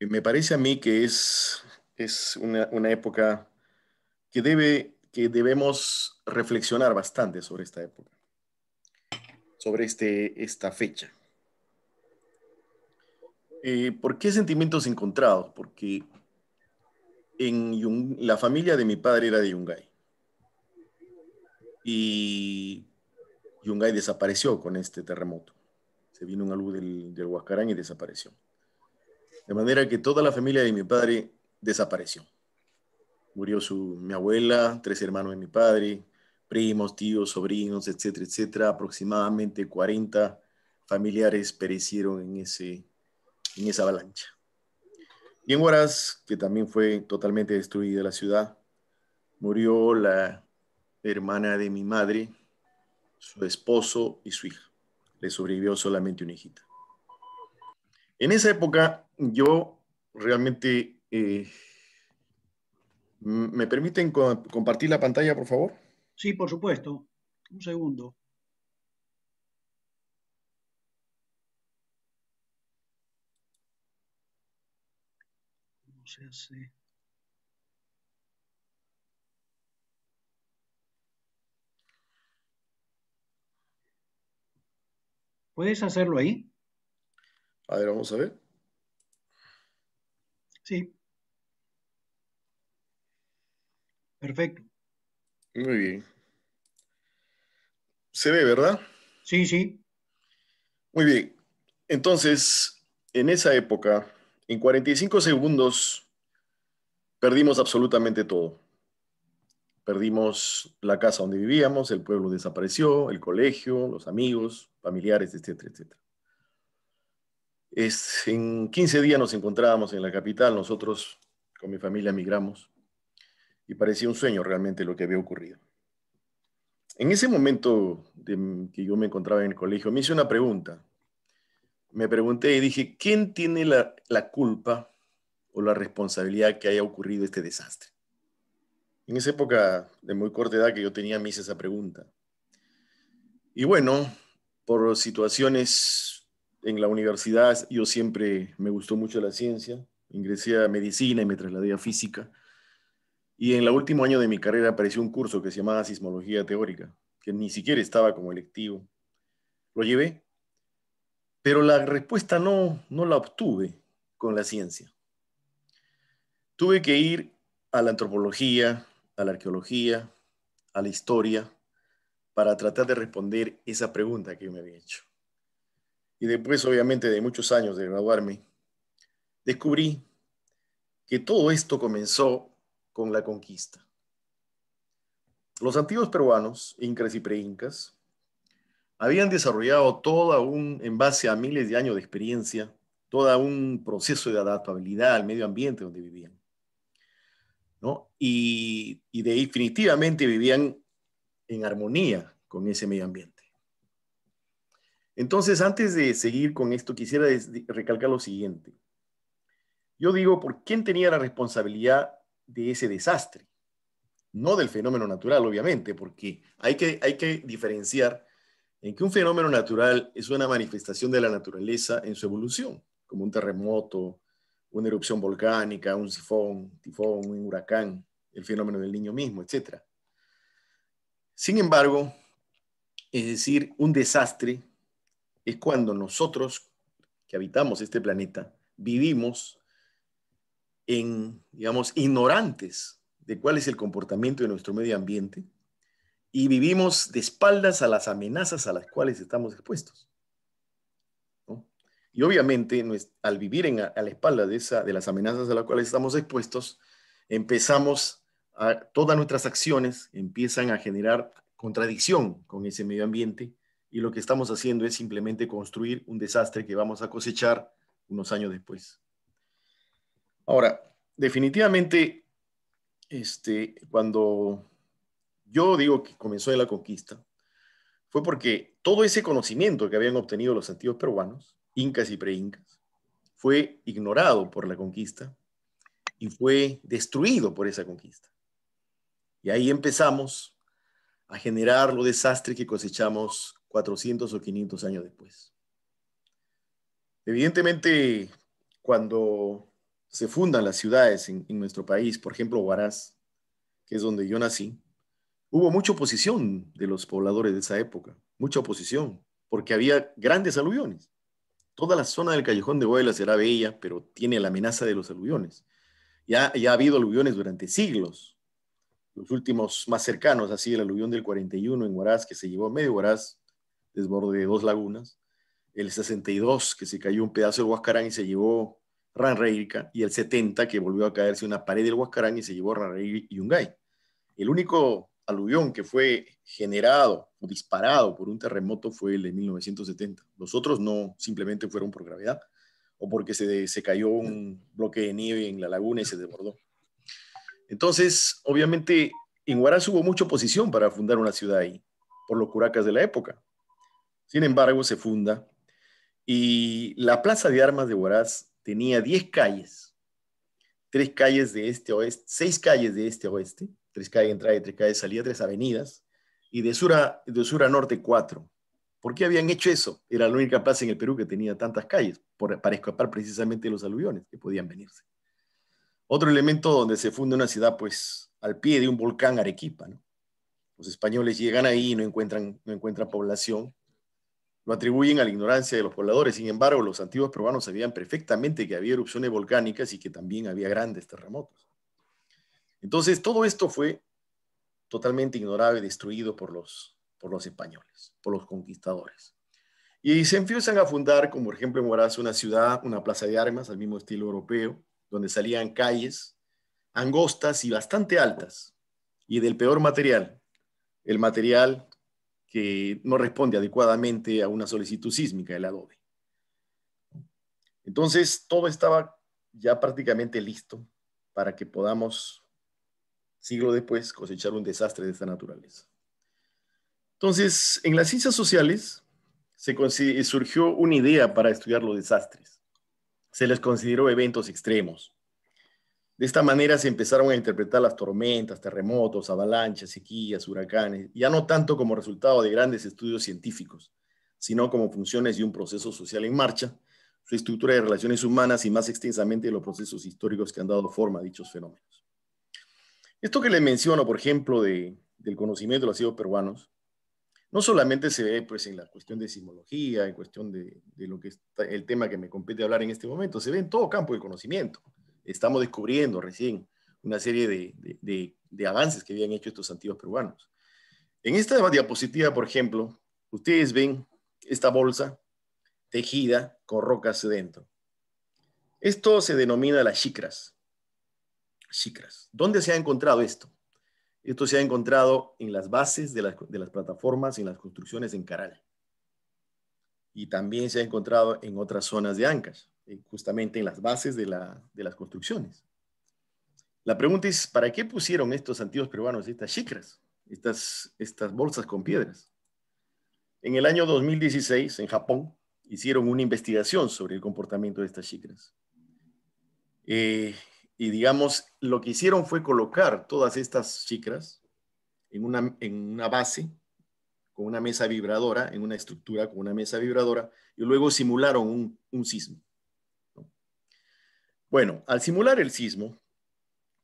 me parece a mí que es una época que debemos reflexionar bastante sobre esta época, sobre esta fecha. ¿Por qué sentimientos encontrados? Porque la familia de mi padre era de Yungay y Yungay desapareció con este terremoto. Se vino una luz del Huascarán y desapareció. De manera que toda la familia de mi padre desapareció. Murió mi abuela, tres hermanos de mi padre, primos, tíos, sobrinos, etcétera, etcétera. Aproximadamente 40 familiares perecieron en esa avalancha. Y en Huaraz, que también fue totalmente destruida la ciudad, murió la hermana de mi madre, su esposo y su hija. Le sobrevivió solamente una hijita. En esa época, yo realmente... ¿me permiten compartir la pantalla, por favor? Sí, por supuesto. Un segundo. ¿Cómo se hace? ¿Puedes hacerlo ahí? A ver, vamos a ver. Sí, perfecto. Muy bien. Se ve, ¿verdad? Sí, sí. Muy bien. Entonces, en esa época, en 45 segundos, perdimos absolutamente todo. Perdimos la casa donde vivíamos, el pueblo desapareció, el colegio, los amigos, familiares, etcétera, etcétera. En 15 días nos encontrábamos en la capital, nosotros con mi familia migramos y parecía un sueño realmente lo que había ocurrido. En ese momento que yo me encontraba en el colegio, me hice una pregunta. Me pregunté y dije, ¿quién tiene la culpa o la responsabilidad que haya ocurrido este desastre? En esa época de muy corta edad que yo tenía, me hice esa pregunta. Y bueno, por situaciones en la universidad, yo siempre me gustó mucho la ciencia. Ingresé a medicina y me trasladé a física. Y en el último año de mi carrera apareció un curso que se llamaba Sismología Teórica, que ni siquiera estaba como electivo. Lo llevé, pero la respuesta no la obtuve con la ciencia. Tuve que ir a la antropología, a la arqueología, a la historia, para tratar de responder esa pregunta que yo me había hecho. Y después, obviamente, de muchos años de graduarme, descubrí que todo esto comenzó con la conquista. Los antiguos peruanos, incas y preincas, habían desarrollado en base a miles de años de experiencia, todo un proceso de adaptabilidad al medio ambiente donde vivían, ¿no? Y definitivamente vivían en armonía con ese medio ambiente. Entonces, antes de seguir con esto, quisiera recalcar lo siguiente. Yo digo, ¿por quién tenía la responsabilidad de ese desastre? No del fenómeno natural, obviamente, porque hay que diferenciar en que un fenómeno natural es una manifestación de la naturaleza en su evolución, como un terremoto, una erupción volcánica, un tifón, un huracán, el fenómeno del Niño mismo, etc. Sin embargo, es decir, un desastre es cuando nosotros que habitamos este planeta vivimos digamos, ignorantes de cuál es el comportamiento de nuestro medio ambiente y vivimos de espaldas a las amenazas a las cuales estamos expuestos, ¿no? Y obviamente, al vivir a la espalda de las amenazas a las cuales estamos expuestos, todas nuestras acciones empiezan a generar contradicción con ese medio ambiente y lo que estamos haciendo es simplemente construir un desastre que vamos a cosechar unos años después. Ahora, definitivamente, cuando yo digo que comenzó en la conquista, fue porque todo ese conocimiento que habían obtenido los antiguos peruanos, incas y preincas, fue ignorado por la conquista y fue destruido por esa conquista. Y ahí empezamos a generar los desastres que cosechamos 400 o 500 años después. Evidentemente, cuando se fundan las ciudades en nuestro país, por ejemplo, Huaraz, que es donde yo nací, hubo mucha oposición de los pobladores de esa época, mucha oposición, porque había grandes aluviones. Toda la zona del Callejón de Huaylas será bella, pero tiene la amenaza de los aluviones. Ya ha habido aluviones durante siglos. Los últimos más cercanos, así el aluvión del 41 en Huaraz, que se llevó medio Huaraz, desborde de dos lagunas. El 62, que se cayó un pedazo del Huascarán y se llevó Ranreirika. Y el 70, que volvió a caerse una pared del Huascarán y se llevó Ranreirika y Yungay. El único aluvión que fue generado o disparado por un terremoto fue el de 1970. Los otros no, simplemente fueron por gravedad o porque se cayó un bloque de nieve en la laguna y se desbordó. Entonces, obviamente, en Huaraz hubo mucha oposición para fundar una ciudad ahí, por los curacas de la época. Sin embargo, se funda y la plaza de armas de Huaraz tenía 10 calles, 3 calles de este a oeste, 6 calles de este a oeste, 3 calles de entrada y 3 calles de salida, 3 avenidas, y de sur a norte 4. ¿Por qué habían hecho eso? Era la única plaza en el Perú que tenía tantas calles, para escapar precisamente de los aluviones que podían venirse. Otro elemento donde se funda una ciudad, pues, al pie de un volcán Arequipa, ¿no? Los españoles llegan ahí y no encuentran población, lo atribuyen a la ignorancia de los pobladores. Sin embargo, los antiguos peruanos sabían perfectamente que había erupciones volcánicas y que también había grandes terremotos. Entonces, todo esto fue totalmente ignorado y destruido por los españoles, por los conquistadores. Y se empiezan a fundar, como por ejemplo en Huaraz, una ciudad, una plaza de armas al mismo estilo europeo, donde salían calles angostas y bastante altas, y del peor material, el material que no responde adecuadamente a una solicitud sísmica, el adobe. Entonces, todo estaba ya prácticamente listo para que podamos, siglo después, cosechar un desastre de esta naturaleza. Entonces, en las ciencias sociales surgió una idea para estudiar los desastres. Se les consideró eventos extremos. De esta manera se empezaron a interpretar las tormentas, terremotos, avalanchas, sequías, huracanes, ya no tanto como resultado de grandes estudios científicos, sino como funciones de un proceso social en marcha, su estructura de relaciones humanas y más extensamente los procesos históricos que han dado forma a dichos fenómenos. Esto que les menciono, por ejemplo, del conocimiento de los ciegos peruanos, no solamente se ve pues, en la cuestión de sismología, en cuestión de lo que está, el tema que me compete hablar en este momento, se ve en todo campo del conocimiento. Estamos descubriendo recién una serie de avances que habían hecho estos antiguos peruanos. En esta diapositiva, por ejemplo, ustedes ven esta bolsa tejida con rocas dentro. Esto se denomina las xicras. Xicras. ¿Dónde se ha encontrado esto? Esto se ha encontrado en las bases de las plataformas, en las construcciones en Caral. Y también se ha encontrado en otras zonas de Ancash, justamente en las bases de las construcciones. La pregunta es, ¿para qué pusieron estos antiguos peruanos estas xicras, estas bolsas con piedras? En el año 2016, en Japón, hicieron una investigación sobre el comportamiento de estas xicras. Y digamos, lo que hicieron fue colocar todas estas xicras en una base, con una mesa vibradora, en una estructura con una mesa vibradora, y luego simularon un sismo, ¿no? Bueno, al simular el sismo,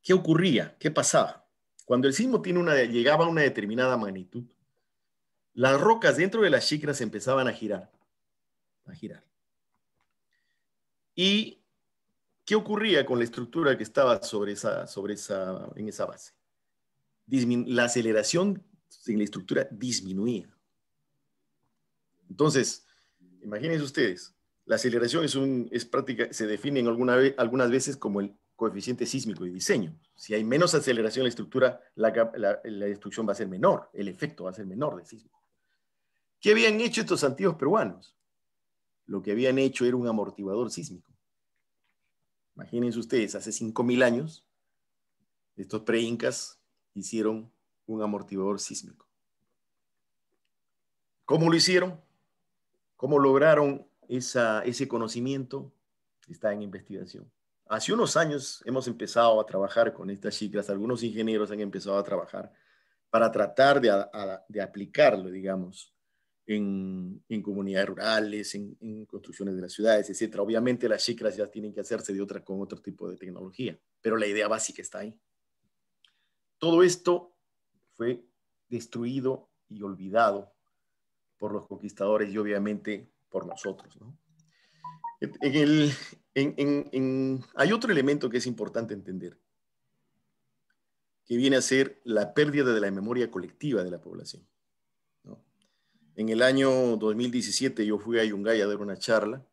¿qué ocurría? ¿Qué pasaba? Cuando el sismo llegaba a una determinada magnitud, las rocas dentro de las xicras empezaban a girar, a girar. ¿Y qué ocurría con la estructura que estaba en esa base? La aceleración en la estructura disminuía. Entonces, imagínense ustedes, la aceleración es práctica, se define algunas veces como el coeficiente sísmico de diseño. Si hay menos aceleración en la estructura, la destrucción va a ser menor, el efecto va a ser menor del sismo. ¿Qué habían hecho estos antiguos peruanos? Lo que habían hecho era un amortiguador sísmico. Imagínense ustedes, hace 5.000 años, estos pre-incas hicieron un amortiguador sísmico. ¿Cómo lo hicieron? ¿Cómo lograron ese conocimiento? Está en investigación. Hace unos años hemos empezado a trabajar con estas xicras, algunos ingenieros han empezado a trabajar para tratar de aplicarlo, digamos, en comunidades rurales, en construcciones de las ciudades, etcétera. Obviamente las chicras ya tienen que hacerse con otro tipo de tecnología, pero la idea básica está ahí. Todo esto fue destruido y olvidado por los conquistadores y obviamente por nosotros, ¿no? Hay otro elemento que es importante entender, que viene a ser la pérdida de la memoria colectiva de la población, ¿no? En el año 2017 yo fui a Yungay a dar una charla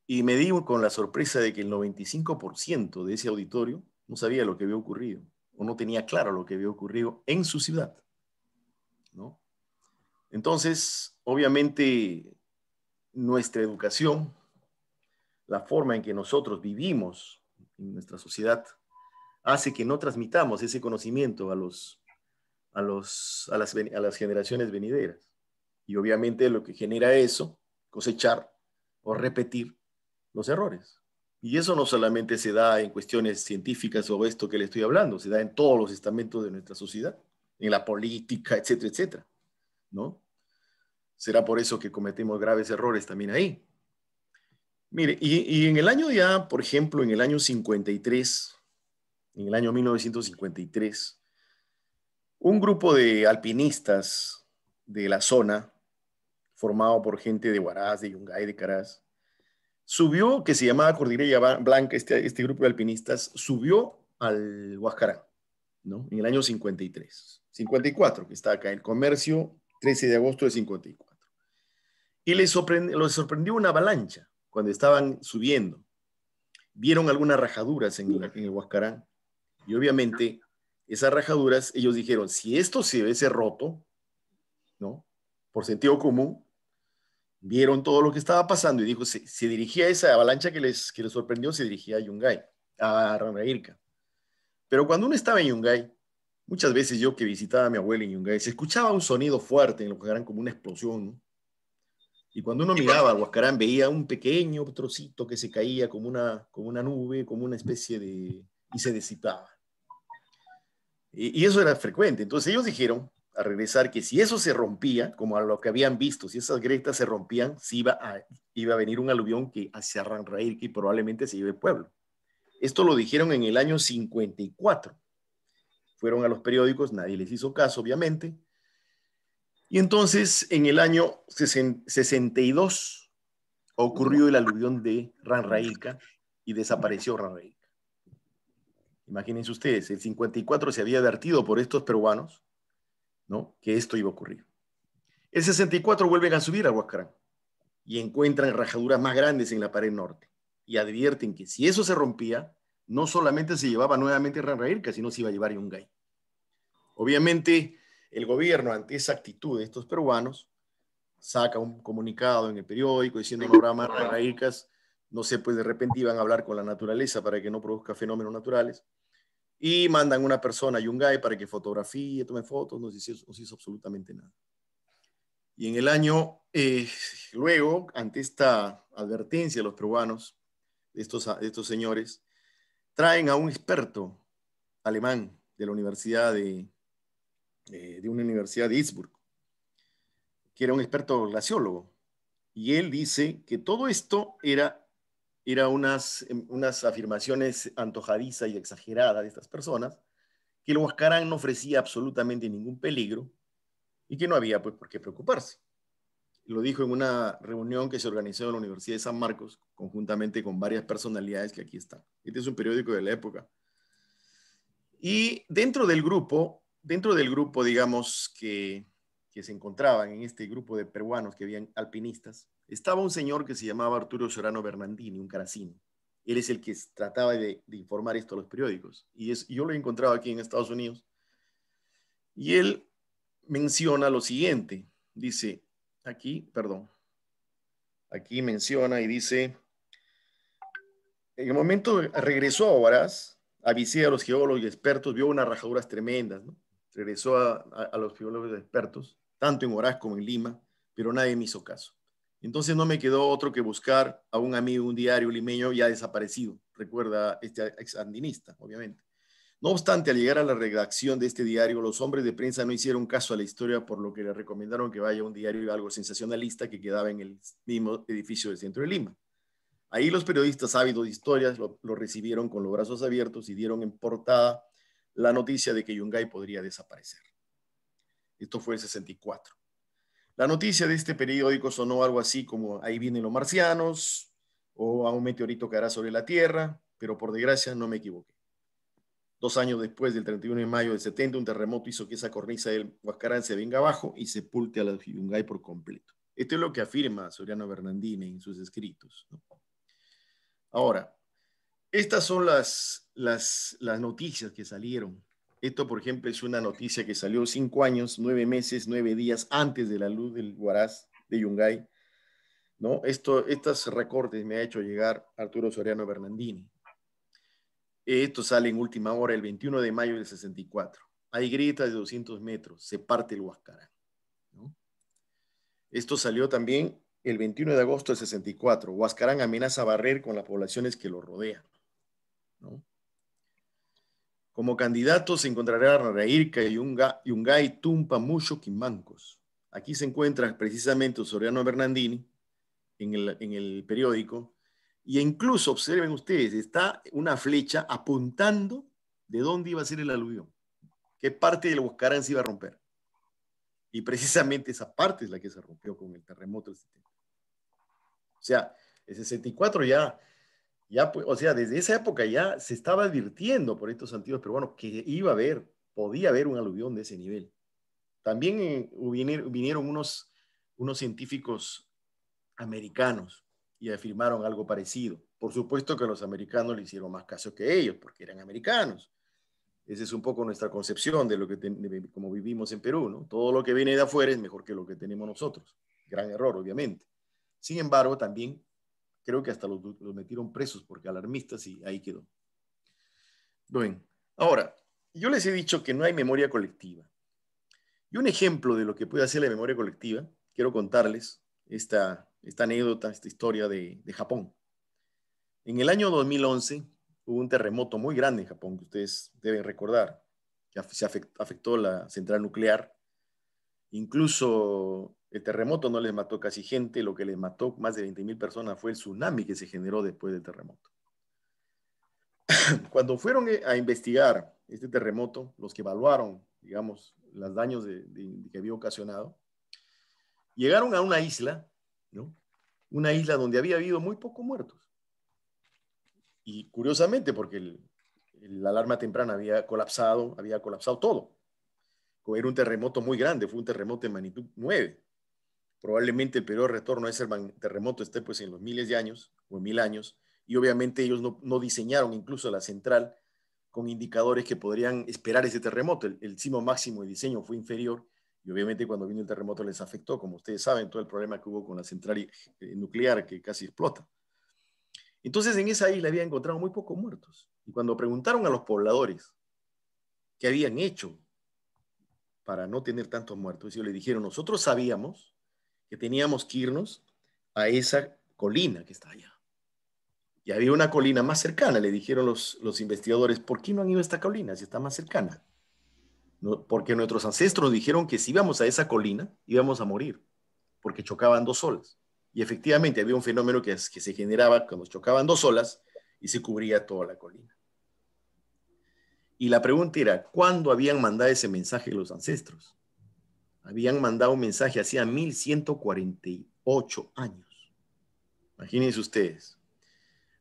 y me di con la sorpresa de que el 95% de ese auditorio no sabía lo que había ocurrido o no tenía claro lo que había ocurrido en su ciudad, ¿no? Entonces, obviamente, nuestra educación, la forma en que nosotros vivimos en nuestra sociedad, hace que no transmitamos ese conocimiento a las generaciones venideras. Y obviamente lo que genera eso, cosechar o repetir los errores. Y eso no solamente se da en cuestiones científicas o esto que le estoy hablando, se da en todos los estamentos de nuestra sociedad, en la política, etcétera, etcétera, ¿no? Será por eso que cometemos graves errores también ahí. Mire, y en el año ya, por ejemplo, en el año 53, en el año 1953, un grupo de alpinistas de la zona, formado por gente de Huaraz, de Yungay, de Caraz, subió, que se llamaba Cordillera Blanca, este grupo de alpinistas, subió al Huascarán, ¿no? En el año 53, 54, que está acá, el comercio, 13 de agosto de 54. Y les sorprendió una avalancha cuando estaban subiendo. Vieron algunas rajaduras en el Huascarán. Y obviamente, esas rajaduras, ellos dijeron, si esto se hubiese roto, ¿no? Por sentido común, vieron todo lo que estaba pasando y dijo, se dirigía a esa avalancha que les sorprendió, se dirigía a Yungay, a Ranraírca. Pero cuando uno estaba en Yungay, muchas veces yo que visitaba a mi abuela en Yungay, se escuchaba un sonido fuerte en lo que eran como una explosión, ¿no? Y cuando uno miraba a Huascarán, veía un pequeño trocito que se caía como una nube, como una especie de... y se disipaba. Y eso era frecuente. Entonces ellos dijeron, a regresar, que si eso se rompía, como a lo que habían visto, si esas grietas se rompían, iba a venir un aluvión que hacia Ranraírque y probablemente se lleve el pueblo. Esto lo dijeron en el año 54. Fueron a los periódicos, nadie les hizo caso, obviamente. Y entonces, en el año 62, ocurrió el aluvión de Ranraírca y desapareció Ranraírca. Imagínense ustedes, el 54 se había advertido por estos peruanos, ¿no?, que esto iba a ocurrir. El 64 vuelven a subir a Huascarán y encuentran rajaduras más grandes en la pared norte y advierten que si eso se rompía, no solamente se llevaba nuevamente Ranraírca, sino se iba a llevar Yungay. Obviamente, el gobierno, ante esa actitud de estos peruanos, saca un comunicado en el periódico diciendo no habrá más Ranraírcas, no sé, pues de repente iban a hablar con la naturaleza para que no produzca fenómenos naturales, y mandan una persona a Yungay para que fotografíe, tome fotos, no se hizo absolutamente nada. Y en el año, luego, ante esta advertencia de los peruanos, de estos señores, traen a un experto alemán de la universidad de una universidad de Innsbruck, que era un experto glaciólogo. Y él dice que todo esto era unas afirmaciones antojadizas y exageradas de estas personas, que el Huascarán no ofrecía absolutamente ningún peligro y que no había pues por qué preocuparse. Lo dijo en una reunión que se organizó en la Universidad de San Marcos, conjuntamente con varias personalidades que aquí están. Este es un periódico de la época. Y dentro del grupo, digamos, que se encontraban en este grupo de peruanos que habían alpinistas, estaba un señor que se llamaba Arturo Sorano Bernardini, un caracino. Él es el que trataba de informar esto a los periódicos. Y yo lo he encontrado aquí en Estados Unidos. Y él menciona lo siguiente. Dice, aquí menciona y dice, en el momento regresó a Huaraz, avisé a los geólogos y expertos, vio unas rajaduras tremendas, ¿no? Regresó a los geólogos y expertos, tanto en Huaraz como en Lima, pero nadie me hizo caso. Entonces no me quedó otro que buscar a un amigo, un diario limeño ya desaparecido, recuerda este exandinista, obviamente. No obstante, al llegar a la redacción de este diario, los hombres de prensa no hicieron caso a la historia, por lo que le recomendaron que vaya a un diario algo sensacionalista que quedaba en el mismo edificio del centro de Lima. Ahí los periodistas ávidos de historias lo recibieron con los brazos abiertos y dieron en portada la noticia de que Yungay podría desaparecer. Esto fue el 64. La noticia de este periódico sonó algo así como: ahí vienen los marcianos, o a un meteorito caerá sobre la Tierra, pero por desgracia no me equivoqué. 2 años después, del 31 de mayo del 70, un terremoto hizo que esa cornisa del Huascarán se venga abajo y sepulte a la Yungay por completo. Esto es lo que afirma Soriano Bernardini en sus escritos, ¿no? Ahora, estas son las noticias que salieron. Esto, por ejemplo, es una noticia que salió 5 años, 9 meses, 9 días antes de la luz del Huaraz de Yungay, ¿no? Estos recortes me ha hecho llegar Arturo Soriano Bernardini. Esto sale en última hora, el 21 de mayo del 64. Hay grietas de 200 metros, se parte el Huascarán, ¿no? Esto salió también el 21 de agosto del 64. Huascarán amenaza barrer con las poblaciones que lo rodean, ¿no? Como candidatos se encontrará Rairca, Yungay, Tumpa, Mucho, Quimancos. Aquí se encuentra precisamente Soriano Bernardini en el periódico, y incluso observen ustedes, está una flecha apuntando de dónde iba a ser el aluvión, qué parte del Huascarán se iba a romper. Y precisamente esa parte es la que se rompió con el terremoto del 70. O sea, el 64 o sea, desde esa época ya se estaba advirtiendo por estos antiguos peruanos que podía haber un aluvión de ese nivel. También vinieron unos científicos americanos y afirmaron algo parecido. Por supuesto que los americanos le hicieron más caso que ellos, porque eran americanos. Esa es un poco nuestra concepción de como vivimos en Perú, ¿no? Todo lo que viene de afuera es mejor que lo que tenemos nosotros. Gran error, obviamente. Sin embargo, también creo que hasta los metieron presos porque alarmistas, y ahí quedó. Bueno, ahora, yo les he dicho que no hay memoria colectiva. Y un ejemplo de lo que puede hacer la memoria colectiva, quiero contarles esta anécdota, esta historia de Japón. En el año 2011 hubo un terremoto muy grande en Japón, que ustedes deben recordar, que afectó la central nuclear. Incluso el terremoto no les mató casi gente, lo que les mató más de 20,000 personas fue el tsunami que se generó después del terremoto. Cuando fueron a investigar este terremoto, los que evaluaron, digamos, los daños que había ocasionado, llegaron a una isla, ¿no? Una isla donde había habido muy pocos muertos. Y curiosamente, porque la alarma temprana había colapsado todo. Era un terremoto muy grande, fue un terremoto de magnitud 9. Probablemente el periodo de retorno a ese terremoto esté pues en los miles de años o en 1000 años, y obviamente ellos no diseñaron incluso la central con indicadores que podrían esperar ese terremoto. El sismo máximo de diseño fue inferior, y obviamente cuando vino el terremoto les afectó, como ustedes saben, todo el problema que hubo con la central nuclear que casi explota. Entonces en esa isla había encontrado muy pocos muertos. Y cuando preguntaron a los pobladores qué habían hecho para no tener tantos muertos, ellos le dijeron: nosotros sabíamos que teníamos que irnos a esa colina que está allá. Y había una colina más cercana, le dijeron los investigadores: ¿por qué no han ido a esta colina si está más cercana? No, porque nuestros ancestros dijeron que si íbamos a esa colina íbamos a morir, porque chocaban dos olas. Y efectivamente había un fenómeno que se generaba cuando chocaban dos olas y se cubría toda la colina. Y la pregunta era: ¿cuándo habían mandado ese mensaje los ancestros? Habían mandado un mensaje hacía 1148 años. Imagínense ustedes.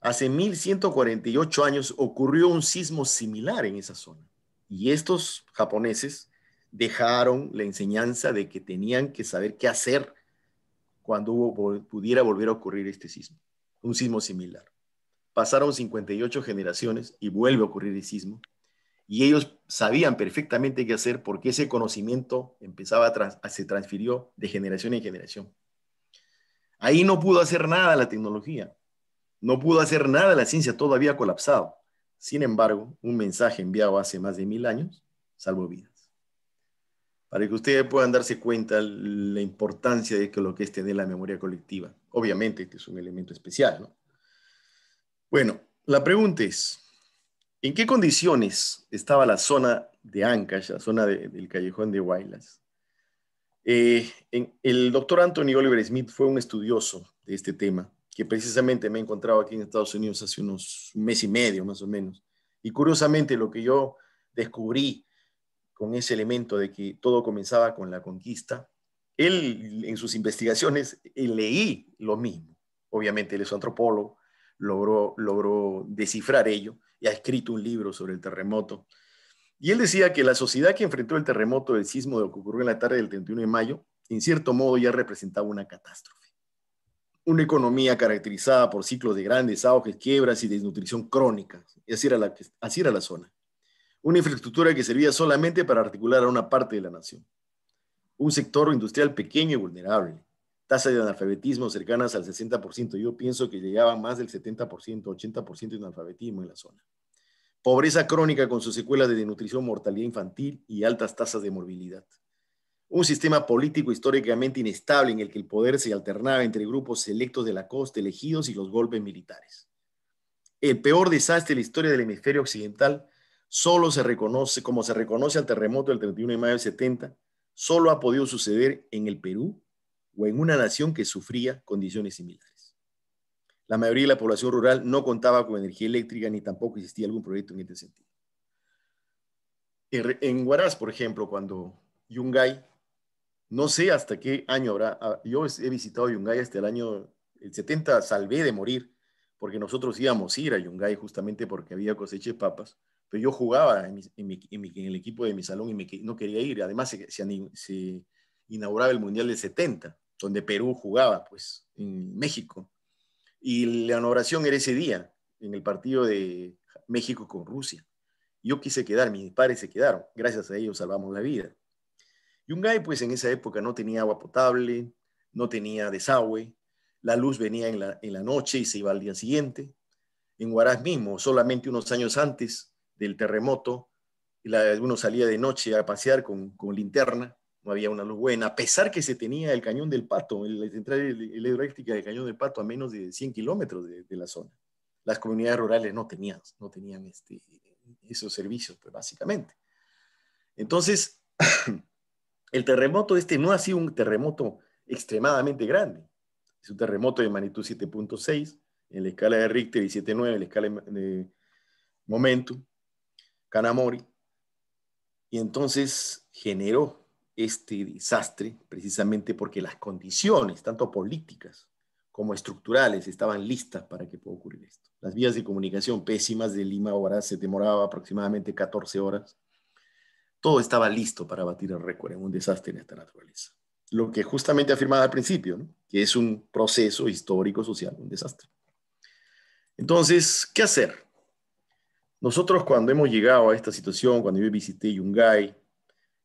Hace 1148 años ocurrió un sismo similar en esa zona. Y estos japoneses dejaron la enseñanza de que tenían que saber qué hacer cuando pudiera volver a ocurrir este sismo, un sismo similar. Pasaron 58 generaciones y vuelve a ocurrir el sismo. Y ellos sabían perfectamente qué hacer, porque ese conocimiento se transfirió de generación en generación. Ahí no pudo hacer nada la tecnología, no pudo hacer nada la ciencia, todo había colapsado. Sin embargo, un mensaje enviado hace más de 1000 años salvó vidas. Para que ustedes puedan darse cuenta la importancia de lo que es tener la memoria colectiva. Obviamente, que es un elemento especial, ¿no? Bueno, la pregunta es: ¿En qué condiciones estaba la zona de Ancash, la zona del callejón de Huaylas? El doctor Anthony Oliver Smith fue un estudioso de este tema, que precisamente me he encontrado aquí en Estados Unidos hace unos un mes y medio, más o menos. Y curiosamente, lo que yo descubrí con ese elemento de que todo comenzaba con la conquista, él en sus investigaciones leí lo mismo. Obviamente él es antropólogo, logró descifrar ello y ha escrito un libro sobre el terremoto. Y él decía que la sociedad que enfrentó el terremoto del sismo de lo que ocurrió en la tarde del 31 de mayo, en cierto modo ya representaba una catástrofe. Una economía caracterizada por ciclos de grandes auges, quiebras y desnutrición crónica. Y así era la zona. Una infraestructura que servía solamente para articular a una parte de la nación. Un sector industrial pequeño y vulnerable. Tasas de analfabetismo cercanas al 60%. Yo pienso que llegaban más del 70%, 80% de analfabetismo en la zona. Pobreza crónica con sus secuelas de desnutrición, mortalidad infantil y altas tasas de morbilidad. Un sistema político históricamente inestable en el que el poder se alternaba entre grupos selectos de la costa elegidos y los golpes militares. El peor desastre de la historia del hemisferio occidental solo se reconoce, como se reconoce al terremoto del 31 de mayo del 70, solo ha podido suceder en el Perú o en una nación que sufría condiciones similares. La mayoría de la población rural no contaba con energía eléctrica ni tampoco existía algún proyecto en este sentido. En Huaraz, por ejemplo, cuando Yungay, no sé hasta qué año habrá, yo he visitado Yungay hasta el 70, salvé de morir, porque nosotros íbamos a ir a Yungay justamente porque había cosecha de papas, pero yo jugaba en el equipo de mi salón y no quería ir. Además, se inauguraba el Mundial del 70, donde Perú jugaba, pues, en México. Y la inauguración era ese día, en el partido de México con Rusia. Yo quise quedar, mis padres se quedaron. Gracias a ellos salvamos la vida. Yungay, pues en esa época no tenía agua potable, no tenía desagüe, la luz venía en la noche y se iba al día siguiente. En Huaraz mismo, solamente unos años antes del terremoto, uno salía de noche a pasear con linterna, no había una luz buena, a pesar que se tenía el Cañón del Pato, la central hidroeléctrica del Cañón del Pato a menos de 100 kilómetros de la zona. Las comunidades rurales no tenían esos servicios, pues básicamente. Entonces, el terremoto no ha sido un terremoto extremadamente grande. Es un terremoto de magnitud 7.6 en la escala de Richter y 7.9 en la escala de Momentum, Kanamori. Y entonces generó este desastre precisamente porque las condiciones, tanto políticas como estructurales, estaban listas para que pueda ocurrir esto. Las vías de comunicación pésimas de Lima a Huaraz se demoraba aproximadamente 14 horas. Todo estaba listo para batir el récord en un desastre de esta naturaleza. Lo que justamente afirmaba al principio, ¿no? Que es un proceso histórico, social, un desastre. Entonces, ¿qué hacer? Nosotros cuando hemos llegado a esta situación, cuando yo visité Yungay,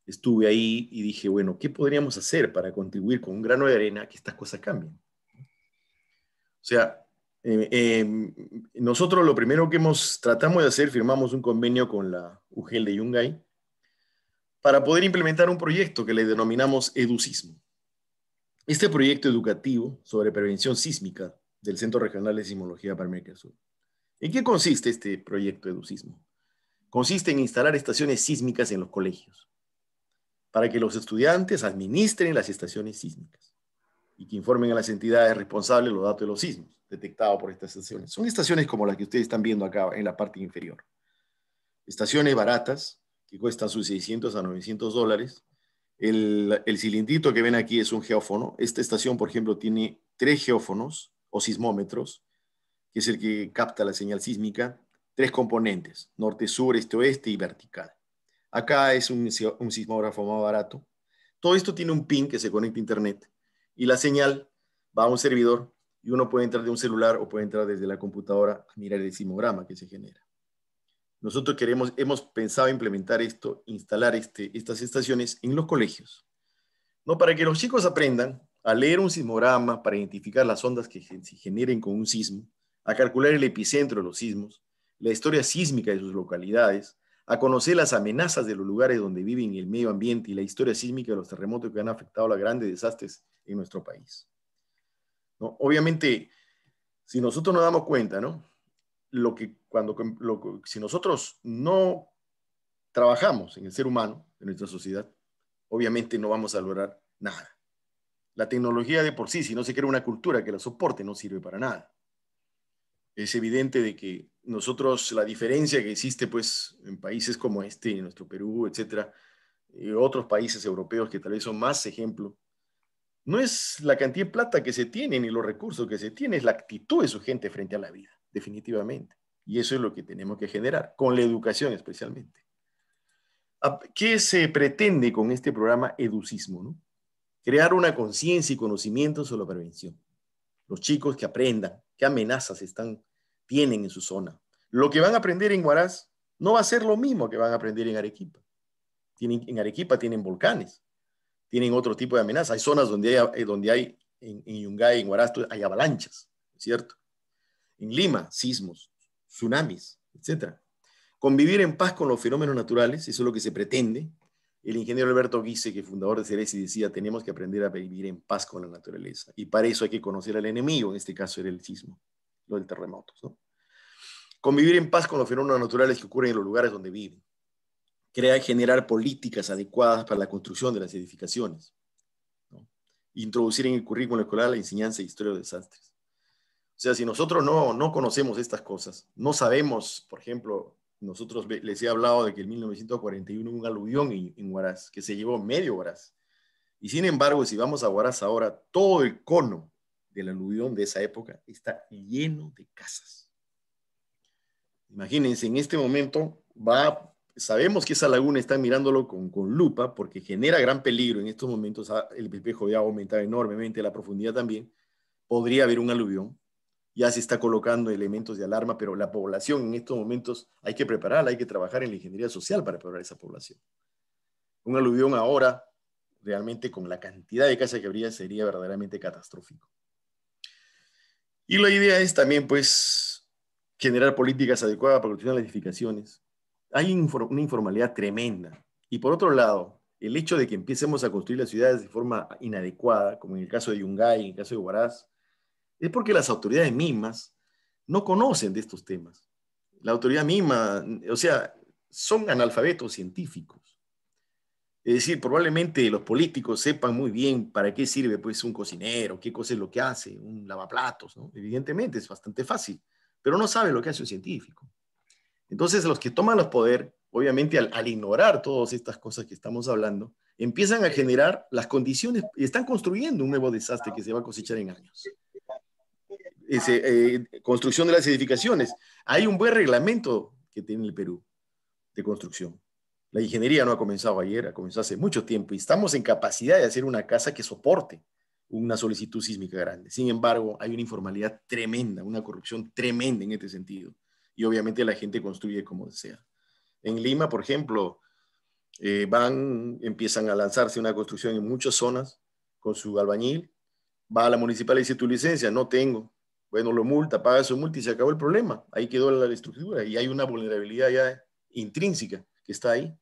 estuve ahí y dije, bueno, ¿qué podríamos hacer para contribuir con un grano de arena a que estas cosas cambien? O sea, nosotros lo primero que tratamos de hacer, firmamos un convenio con la UGEL de Yungay para poder implementar un proyecto que le denominamos EduSismo. Este proyecto educativo sobre prevención sísmica del Centro Regional de Sismología para América del Sur. ¿En qué consiste este proyecto EduSismo? Consiste en instalar estaciones sísmicas en los colegios para que los estudiantes administren las estaciones sísmicas y que informen a las entidades responsables los datos de los sismos detectados por estas estaciones. Son estaciones como las que ustedes están viendo acá en la parte inferior. Estaciones baratas que cuestan sus $600 a $900. El cilindrito que ven aquí es un geófono. Esta estación, por ejemplo, tiene 3 geófonos o sismómetros, que es el que capta la señal sísmica, 3 componentes, norte, sur, este, oeste y vertical. Acá es un sismógrafo más barato. Todo esto tiene un pin que se conecta a internet y la señal va a un servidor y uno puede entrar de un celular o puede entrar desde la computadora a mirar el sismograma que se genera. Nosotros hemos pensado implementar esto, instalar estas estaciones en los colegios, no para que los chicos aprendan a leer un sismograma para identificar las ondas que se generen con un sismo, a calcular el epicentro de los sismos, la historia sísmica de sus localidades, a conocer las amenazas de los lugares donde viven y el medio ambiente y la historia sísmica de los terremotos que han afectado los grandes desastres en nuestro país. ¿No? Obviamente, si nosotros nos damos cuenta, ¿no? si nosotros no trabajamos en el ser humano, en nuestra sociedad, obviamente no vamos a lograr nada. La tecnología de por sí, si no se crea una cultura que la soporte, no sirve para nada. Es evidente de que nosotros, la diferencia que existe pues en países como este, en nuestro Perú, etcétera, y otros países europeos que tal vez son más ejemplo, no es la cantidad de plata que se tiene ni los recursos que se tiene, es la actitud de su gente frente a la vida, definitivamente. Y eso es lo que tenemos que generar, con la educación especialmente. ¿Qué se pretende con este programa Educismo, ¿no? Crear una conciencia y conocimiento sobre la prevención. Los chicos que aprendan qué amenazas tienen en su zona. Lo que van a aprender en Huaraz no va a ser lo mismo que van a aprender en Arequipa. En Arequipa tienen volcanes, tienen otro tipo de amenazas. Hay zonas donde hay en Yungay, en Huaraz, hay avalanchas, ¿cierto? En Lima, sismos, tsunamis, etcétera. Convivir en paz con los fenómenos naturales, eso es lo que se pretende. El ingeniero Alberto Guise, que es fundador de Ceresi, decía, tenemos que aprender a vivir en paz con la naturaleza. Y para eso hay que conocer al enemigo, en este caso era el sismo, lo del terremoto, ¿no? Convivir en paz con los fenómenos naturales que ocurren en los lugares donde viven. Generar políticas adecuadas para la construcción de las edificaciones, ¿no? Introducir en el currículo escolar la enseñanza de historia de desastres. O sea, si nosotros no conocemos estas cosas, no sabemos, por ejemplo, nosotros les he hablado de que en 1941 hubo un aluvión en Huaraz, que se llevó medio Huaraz. Y sin embargo, si vamos a Huaraz ahora, todo el cono del aluvión de esa época está lleno de casas. Imagínense, en este momento sabemos que esa laguna está mirándolo con lupa porque genera gran peligro. En estos momentos el espejo ya ha aumentado enormemente, la profundidad también. Podría haber un aluvión. Ya se está colocando elementos de alarma, pero la población en estos momentos hay que prepararla, hay que trabajar en la ingeniería social para preparar esa población. Un aluvión ahora, realmente con la cantidad de casas que habría, sería verdaderamente catastrófico. Y la idea es también, pues, generar políticas adecuadas para continuar las edificaciones. Hay una informalidad tremenda. Y por otro lado, el hecho de que empecemos a construir las ciudades de forma inadecuada, como en el caso de Yungay, en el caso de Huaraz, es porque las autoridades mismas no conocen de estos temas. La autoridad misma, o sea, son analfabetos científicos. Es decir, probablemente los políticos sepan muy bien para qué sirve pues un cocinero, qué cosa es lo que hace, un lavaplatos, ¿no? Evidentemente es bastante fácil, pero no saben lo que hace un científico. Entonces los que toman los poder, obviamente al ignorar todas estas cosas que estamos hablando, empiezan a generar las condiciones y están construyendo un nuevo desastre que se va a cosechar en años. Construcción de las edificaciones. Hay un buen reglamento que tiene el Perú de construcción. La ingeniería no ha comenzado ayer, ha comenzado hace mucho tiempo y estamos en capacidad de hacer una casa que soporte una solicitud sísmica grande. Sin embargo, hay una informalidad tremenda, una corrupción tremenda en este sentido. Y obviamente la gente construye como desea. En Lima, por ejemplo, empiezan a lanzarse una construcción en muchas zonas con su albañil, va a la municipal y dice, tu licencia, no tengo. Bueno, lo multa, paga su multa y se acabó el problema. Ahí quedó la estructura y hay una vulnerabilidad ya intrínseca que está ahí.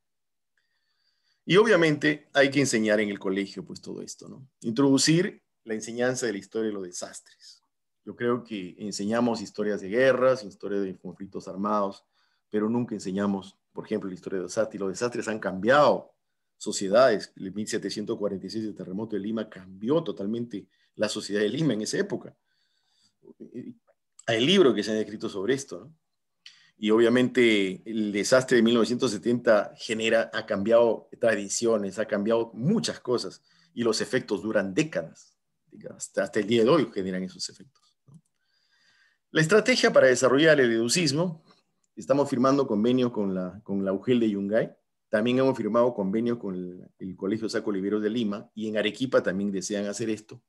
Y obviamente hay que enseñar en el colegio pues todo esto, ¿no? Introducir la enseñanza de la historia de los desastres. Yo creo que enseñamos historias de guerras, historias de conflictos armados, pero nunca enseñamos, por ejemplo, la historia de desastres. Y los desastres han cambiado sociedades. El 1746, el terremoto de Lima cambió totalmente la sociedad de Lima en esa época. Hay libros que se han escrito sobre esto, ¿no? Y obviamente el desastre de 1970 ha cambiado tradiciones, ha cambiado muchas cosas y los efectos duran décadas. Hasta el día de hoy generan esos efectos, ¿no? La estrategia para desarrollar el educismo, estamos firmando convenio con la UGEL de Yungay, también hemos firmado convenio con el Colegio Saco Oliveros de Lima y en Arequipa también desean hacer esto.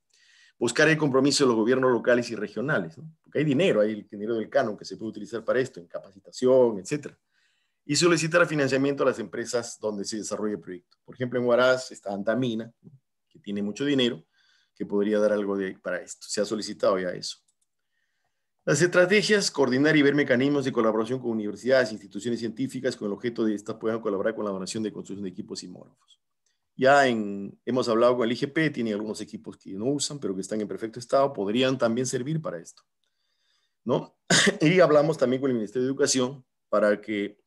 Buscar el compromiso de los gobiernos locales y regionales, ¿no? Porque hay dinero, hay el dinero del canon que se puede utilizar para esto, en capacitación, etcétera. Y solicitar financiamiento a las empresas donde se desarrolle el proyecto. Por ejemplo, en Huaraz está Antamina, ¿no?, que tiene mucho dinero, que podría dar algo para esto. Se ha solicitado ya eso. Las estrategias, coordinar y ver mecanismos de colaboración con universidades e instituciones científicas con el objeto de estas puedan colaborar con la donación de construcción de equipos sismógrafos. Ya hemos hablado con el IGP, tiene algunos equipos que no usan, pero que están en perfecto estado, podrían también servir para esto. ¿no? Y hablamos también con el Ministerio de Educación para que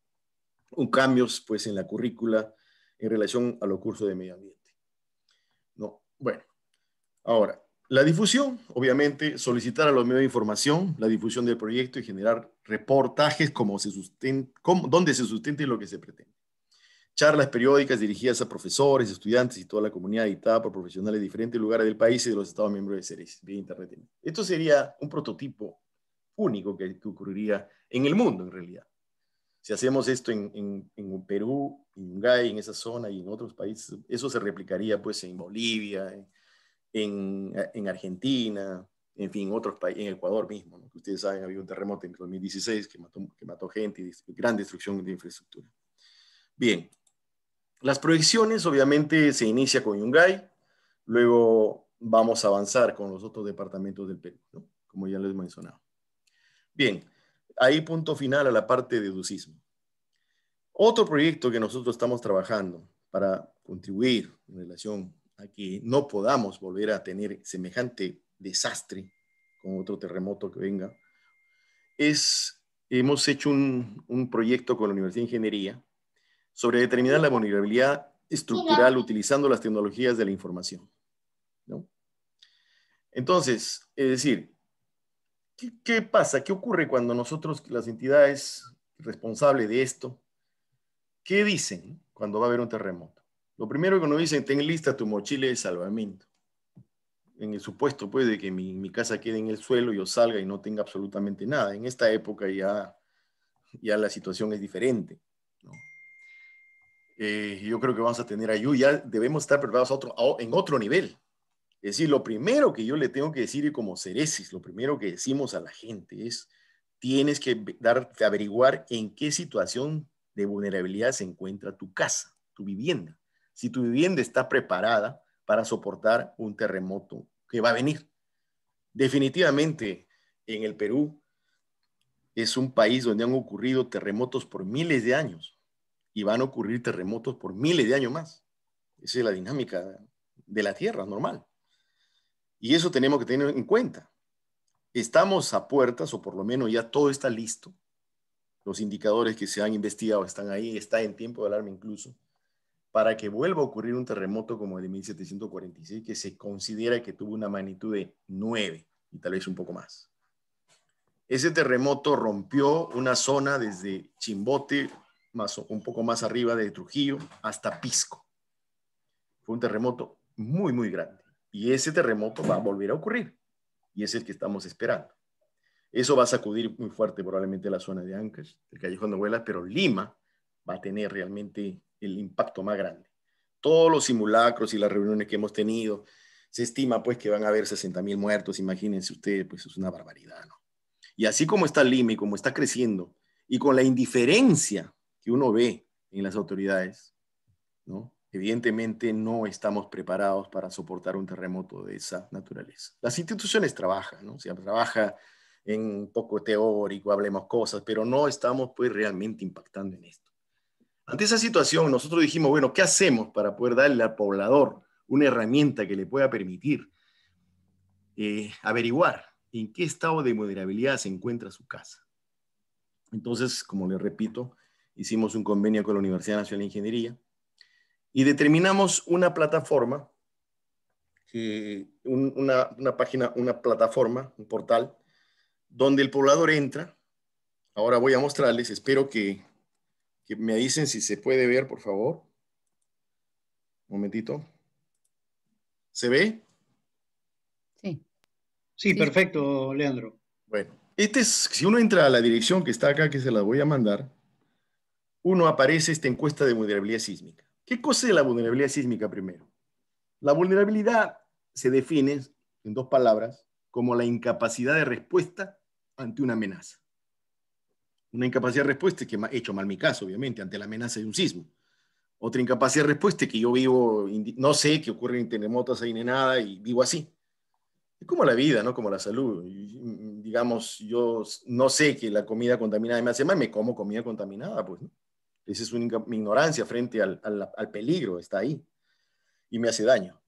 un cambio pues, en la currícula en relación a los cursos de medio ambiente, ¿no? Bueno, ahora, la difusión, obviamente, solicitar a los medios de información la difusión del proyecto y generar reportajes donde se sustente lo que se pretende. Charlas periódicas dirigidas a profesores, estudiantes y toda la comunidad editada por profesionales de diferentes lugares del país y de los Estados miembros de CERES, vía Internet. Esto sería un prototipo único que ocurriría en el mundo, en realidad. Si hacemos esto en Perú, en Yungay, en esa zona y en otros países, eso se replicaría pues en Bolivia, en Argentina, en fin, otros países, en Ecuador mismo, ¿no? Que ustedes saben, había un terremoto en 2016 que mató gente y gran destrucción de infraestructura. Bien, las proyecciones obviamente se inicia con Yungay, luego vamos a avanzar con los otros departamentos del Perú, ¿no? Como ya les he mencionado. Bien, ahí punto final a la parte de deducismo. Otro proyecto que nosotros estamos trabajando para contribuir en relación a que no podamos volver a tener semejante desastre con otro terremoto que venga, hemos hecho un proyecto con la Universidad de Ingeniería sobre determinar la vulnerabilidad estructural utilizando las tecnologías de la información, ¿no? Entonces, es decir, ¿qué pasa? ¿Qué ocurre cuando nosotros, las entidades responsables de esto, qué dicen cuando va a haber un terremoto? Lo primero que nos dicen, ten lista tu mochila de salvamento. En el supuesto, pues, de que mi casa quede en el suelo, yo salga y no tenga absolutamente nada. En esta época ya la situación es diferente, ¿no? Yo creo que vamos a tener ayuda, ya debemos estar preparados en otro nivel. Es decir, lo primero que yo le tengo que decir, y como Ceresis, lo primero que decimos a la gente es, tienes que averiguar en qué situación de vulnerabilidad se encuentra tu casa, tu vivienda. Si tu vivienda está preparada para soportar un terremoto que va a venir. Definitivamente, en el Perú es un país donde han ocurrido terremotos por miles de años y van a ocurrir terremotos por miles de años más. Esa es la dinámica de la Tierra normal. Y eso tenemos que tener en cuenta. Estamos a puertas, o por lo menos ya todo está listo. Los indicadores que se han investigado están ahí, está en tiempo de alarma incluso, para que vuelva a ocurrir un terremoto como el de 1746, que se considera que tuvo una magnitud de 9 y tal vez un poco más. Ese terremoto rompió una zona desde Chimbote, un poco más arriba de Trujillo, hasta Pisco. Fue un terremoto muy, muy grande. Y ese terremoto va a volver a ocurrir. Y es el que estamos esperando. Eso va a sacudir muy fuerte probablemente la zona de Ancash, el Callejón de Huelas, pero Lima va a tener realmente el impacto más grande. Todos los simulacros y las reuniones que hemos tenido, se estima pues que van a haber 60,000 muertos, imagínense ustedes, pues es una barbaridad, ¿no? Y así como está Lima y como está creciendo, y con la indiferencia que uno ve en las autoridades, ¿no? Evidentemente no estamos preparados para soportar un terremoto de esa naturaleza. Las instituciones trabajan, ¿no? O sea, trabaja en un poco teórico, hablemos cosas, pero no estamos pues realmente impactando en esto. Ante esa situación, nosotros dijimos, bueno, ¿qué hacemos para poder darle al poblador una herramienta que le pueda permitir averiguar en qué estado de vulnerabilidad se encuentra su casa? Entonces, como les repito, hicimos un convenio con la Universidad Nacional de Ingeniería y determinamos una plataforma, una página, una plataforma, un portal, donde el poblador entra. Ahora voy a mostrarles, espero que me dicen si se puede ver, por favor. Un momentito. ¿Se ve? Sí, Sí, sí. perfecto, Leandro. Bueno, si uno entra a la dirección que está acá, que se la voy a mandar, uno aparece esta encuesta de vulnerabilidad sísmica. ¿Qué cosa es la vulnerabilidad sísmica primero? La vulnerabilidad se define en dos palabras como la incapacidad de respuesta ante una amenaza. Una incapacidad de respuesta es que he hecho mal mi caso, obviamente, ante la amenaza de un sismo. Otra incapacidad de respuesta es que yo vivo, no sé que ocurren terremotos ahí ni nada y vivo así. Es como la vida, ¿no? Como la salud. Digamos, yo no sé que la comida contaminada me hace mal, me como comida contaminada, pues, ¿no? Esa es mi ignorancia frente al peligro, está ahí y me hace daño.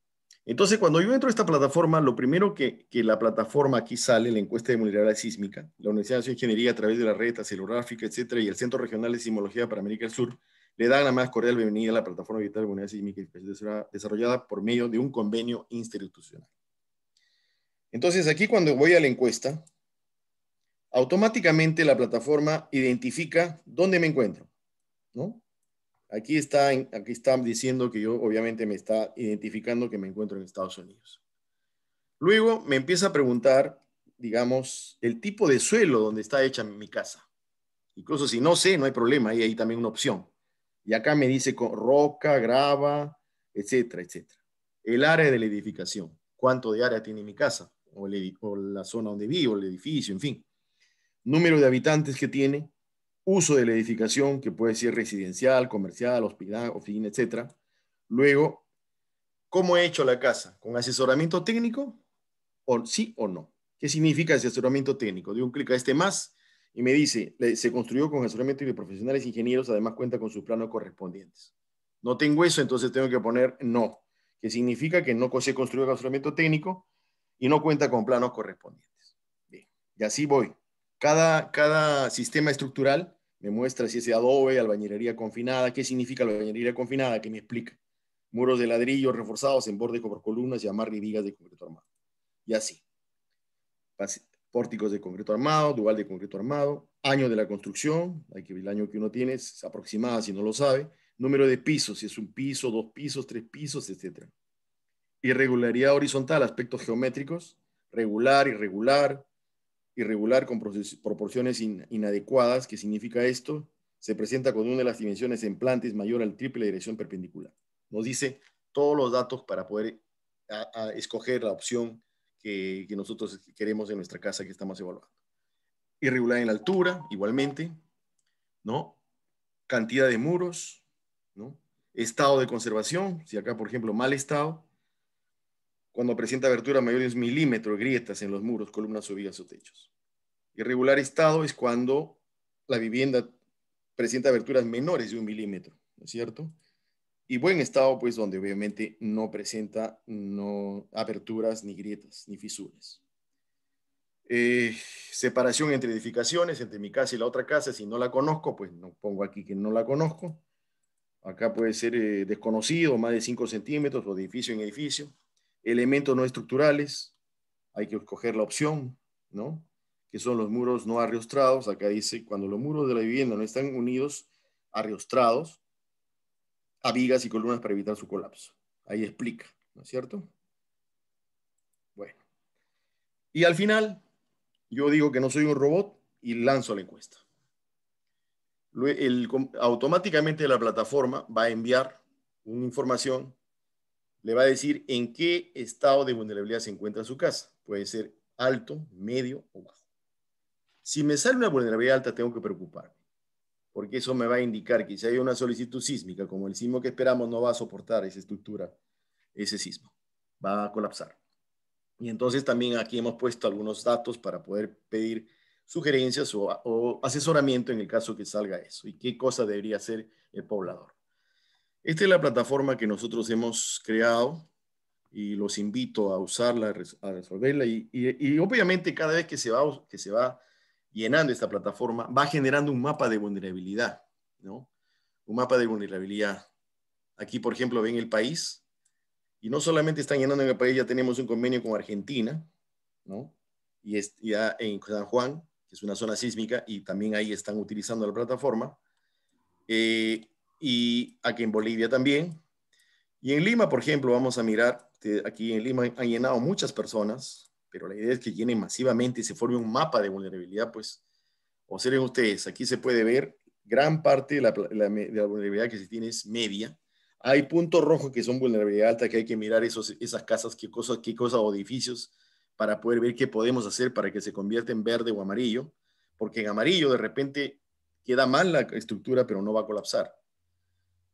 Entonces, cuando yo entro a esta plataforma, lo primero que la plataforma aquí sale, la encuesta de vulnerabilidad sísmica, la Universidad de Ingeniería a través de la red acelográfica, etcétera, y el Centro Regional de Sismología para América del Sur, le dan la más cordial bienvenida a la plataforma digital de vulnerabilidad sísmica que será desarrollada por medio de un convenio interinstitucional. Entonces, aquí cuando voy a la encuesta, automáticamente la plataforma identifica dónde me encuentro, ¿no? Aquí está diciendo que yo obviamente me está identificando que me encuentro en Estados Unidos. Luego me empieza a preguntar, digamos, el tipo de suelo donde está hecha mi casa. Incluso si no sé, no hay problema, hay también una opción. Y acá me dice con roca, grava, etcétera, etcétera. El área de la edificación, cuánto de área tiene mi casa, o la zona donde vivo, el edificio, en fin. Número de habitantes que tiene, uso de la edificación, que puede ser residencial, comercial, hospital, oficina, etcétera. Luego, ¿cómo he hecho la casa? ¿Con asesoramiento técnico? O sí o no. ¿Qué significa asesoramiento técnico? Doy un clic a este más y me dice, se construyó con asesoramiento de profesionales ingenieros, además cuenta con sus planos correspondientes. No tengo eso, entonces tengo que poner no, que significa que no se construyó con asesoramiento técnico y no cuenta con planos correspondientes. Bien, y así voy. Cada sistema estructural me muestra si es de adobe, albañilería confinada, qué significa la albañilería confinada, que me explica. Muros de ladrillo reforzados en borde por columnas y amarre y vigas de concreto armado. Y así. Pórticos de concreto armado, dual de concreto armado, año de la construcción, hay que ver el año que uno tiene, es aproximada si no lo sabe, número de pisos, si es un piso, dos pisos, tres pisos, etc. Irregularidad horizontal, aspectos geométricos, regular, irregular, irregular con proporciones inadecuadas. ¿Qué significa esto? Se presenta con una de las dimensiones en planta es mayor al triple de dirección perpendicular. Nos dice todos los datos para poder escoger la opción que nosotros queremos en nuestra casa que estamos evaluando. Irregular en la altura, igualmente, ¿no? Cantidad de muros, ¿no? Estado de conservación, si acá, por ejemplo, mal estado, cuando presenta aberturas mayores de 1 milímetro, grietas en los muros, columnas o vigas o techos. Irregular estado es cuando la vivienda presenta aberturas menores de 1 milímetro, ¿no es cierto? Y buen estado, pues, donde obviamente no presenta aberturas, ni grietas, ni fisuras. Separación entre edificaciones, entre mi casa y la otra casa, si no la conozco, pues no pongo aquí que no la conozco. Acá puede ser desconocido, más de 5 centímetros, o de edificio en edificio. Elementos no estructurales, hay que escoger la opción, ¿no? Que son los muros no arriostrados. Acá dice, cuando los muros de la vivienda no están unidos, arriostrados, a vigas y columnas para evitar su colapso. Ahí explica, ¿no es cierto? Bueno. Y al final, yo digo que no soy un robot y lanzo la encuesta. Automáticamente la plataforma va a enviar una información, le va a decir en qué estado de vulnerabilidad se encuentra su casa. Puede ser alto, medio o bajo. Si me sale una vulnerabilidad alta, tengo que preocuparme, porque eso me va a indicar que si hay una solicitud sísmica, como el sismo que esperamos, no va a soportar esa estructura, ese sismo, va a colapsar. Y entonces también aquí hemos puesto algunos datos para poder pedir sugerencias o asesoramiento en el caso que salga eso y qué cosa debería hacer el poblador. Esta es la plataforma que nosotros hemos creado y los invito a usarla, a resolverla y obviamente cada vez que se va llenando esta plataforma va generando un mapa de vulnerabilidad, ¿no? Un mapa de vulnerabilidad. Aquí, por ejemplo, ven el país y no solamente están llenando en el país, ya tenemos un convenio con Argentina, ¿no? Y ya en San Juan, que es una zona sísmica, y también ahí están utilizando la plataforma. Y aquí en Bolivia también. Y en Lima, por ejemplo, vamos a mirar, aquí en Lima han llenado muchas personas, pero la idea es que llenen masivamente y se forme un mapa de vulnerabilidad, pues, observen ustedes, aquí se puede ver gran parte de la vulnerabilidad que se tiene es media. Hay puntos rojos que son vulnerabilidad alta, que hay que mirar esas casas, qué cosas o edificios, para poder ver qué podemos hacer para que se convierta en verde o amarillo, porque en amarillo de repente queda mal la estructura, pero no va a colapsar,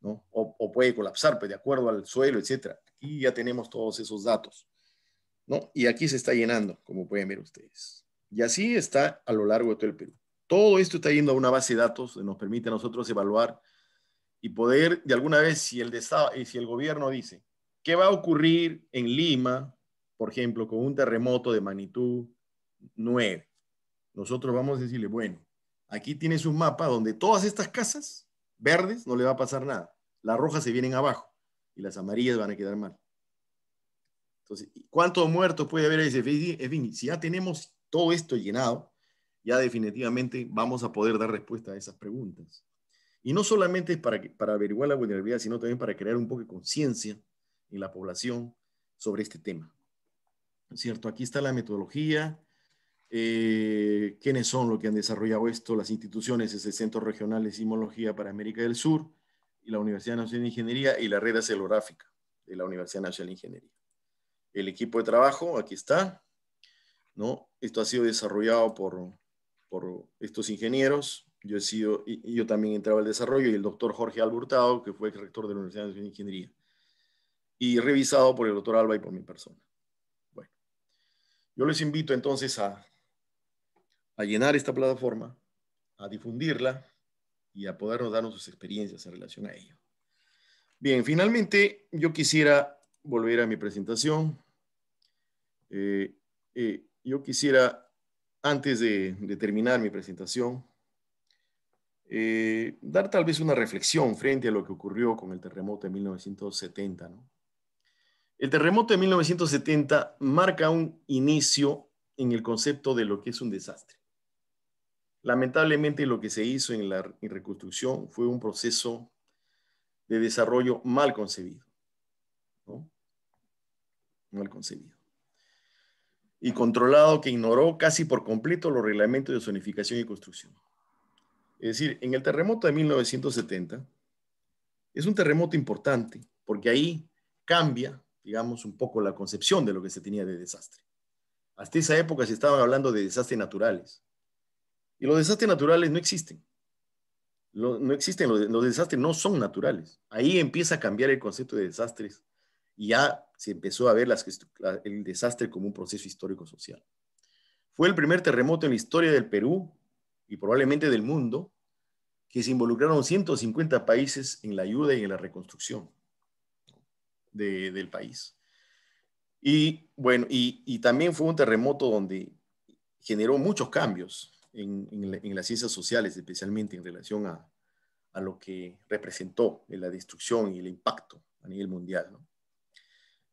¿no? O puede colapsar, pues de acuerdo al suelo, etcétera. Aquí ya tenemos todos esos datos, ¿no? Y aquí se está llenando, como pueden ver ustedes. Y así está a lo largo de todo el Perú. Todo esto está yendo a una base de datos que nos permite a nosotros evaluar y poder, de alguna vez, si el gobierno dice, ¿qué va a ocurrir en Lima, por ejemplo, con un terremoto de magnitud 9? Nosotros vamos a decirle, bueno, aquí tienes un mapa donde todas estas casas verdes no le va a pasar nada. Las rojas se vienen abajo y las amarillas van a quedar mal. Entonces, ¿cuántos muertos puede haber ahí? En fin, si ya tenemos todo esto llenado, ya definitivamente vamos a poder dar respuesta a esas preguntas. Y no solamente es para averiguar la vulnerabilidad, sino también para crear un poco de conciencia en la población sobre este tema. ¿Cierto? Aquí está la metodología, quiénes son los que han desarrollado esto, las instituciones, es el Centro Regional de Sismología para América del Sur, y la Universidad Nacional de Ingeniería, y la Red Oceanográfica de la Universidad Nacional de Ingeniería. El equipo de trabajo, aquí está, ¿no? Esto ha sido desarrollado por estos ingenieros. Yo también entraba al desarrollo, y el doctor Jorge Alburtado, que fue el rector de la Universidad Nacional de Ingeniería, y revisado por el doctor Alba y por mi persona. Bueno, yo les invito entonces a llenar esta plataforma, a difundirla y a podernos darnos sus experiencias en relación a ello. Bien, finalmente yo quisiera volver a mi presentación. Yo quisiera, antes de terminar mi presentación, dar tal vez una reflexión frente a lo que ocurrió con el terremoto de 1970, ¿no? El terremoto de 1970 marca un inicio en el concepto de lo que es un desastre. Lamentablemente, lo que se hizo en la reconstrucción fue un proceso de desarrollo mal concebido, ¿no? Mal concebido. Y controlado, que ignoró casi por completo los reglamentos de zonificación y construcción. Es decir, en el terremoto de 1970 es un terremoto importante porque ahí cambia, digamos, un poco la concepción de lo que se tenía de desastre. Hasta esa época se estaban hablando de desastres naturales. Y los desastres naturales no existen. No existen, los desastres no son naturales. Ahí empieza a cambiar el concepto de desastres y ya se empezó a ver el desastre como un proceso histórico-social. Fue el primer terremoto en la historia del Perú y probablemente del mundo que se involucraron 150 países en la ayuda y en la reconstrucción del país. Y bueno, y también fue un terremoto donde generó muchos cambios en las ciencias sociales, especialmente en relación a lo que representó en la destrucción y el impacto a nivel mundial, ¿no?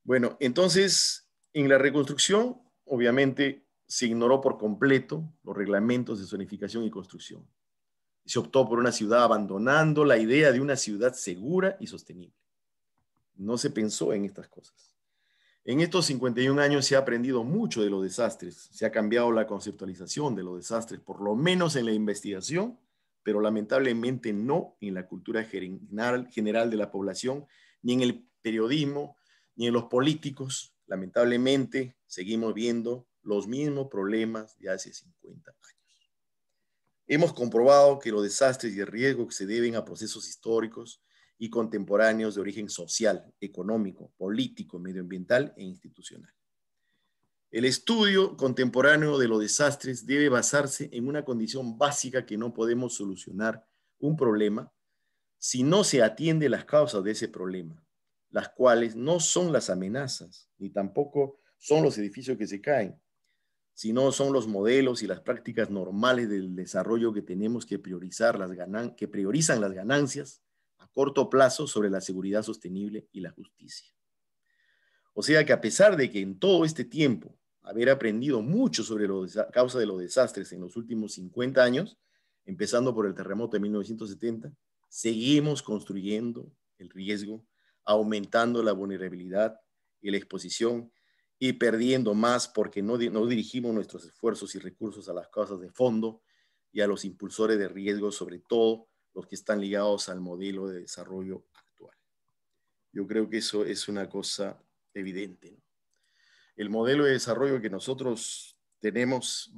Bueno, entonces, en la reconstrucción, obviamente, se ignoró por completo los reglamentos de zonificación y construcción. Se optó por una ciudad abandonando la idea de una ciudad segura y sostenible. No se pensó en estas cosas. En estos 51 años se ha aprendido mucho de los desastres, se ha cambiado la conceptualización de los desastres, por lo menos en la investigación, pero lamentablemente no en la cultura general de la población, ni en el periodismo, ni en los políticos. Lamentablemente seguimos viendo los mismos problemas de hace 50 años. Hemos comprobado que los desastres y el riesgo se deben a procesos históricos y contemporáneos de origen social, económico, político, medioambiental e institucional. El estudio contemporáneo de los desastres debe basarse en una condición básica: que no podemos solucionar un problema si no se atiende las causas de ese problema, las cuales no son las amenazas, ni tampoco son los edificios que se caen, sino son los modelos y las prácticas normales del desarrollo que tenemos que priorizar, que priorizan las ganancias a corto plazo sobre la seguridad sostenible y la justicia. O sea que, a pesar de que en todo este tiempo haber aprendido mucho sobre la causa de los desastres en los últimos 50 años, empezando por el terremoto de 1970, seguimos construyendo el riesgo, aumentando la vulnerabilidad y la exposición, y perdiendo más porque no dirigimos nuestros esfuerzos y recursos a las causas de fondo y a los impulsores de riesgo, sobre todo los que están ligados al modelo de desarrollo actual. Yo creo que eso es una cosa evidente, ¿no? El modelo de desarrollo que nosotros tenemos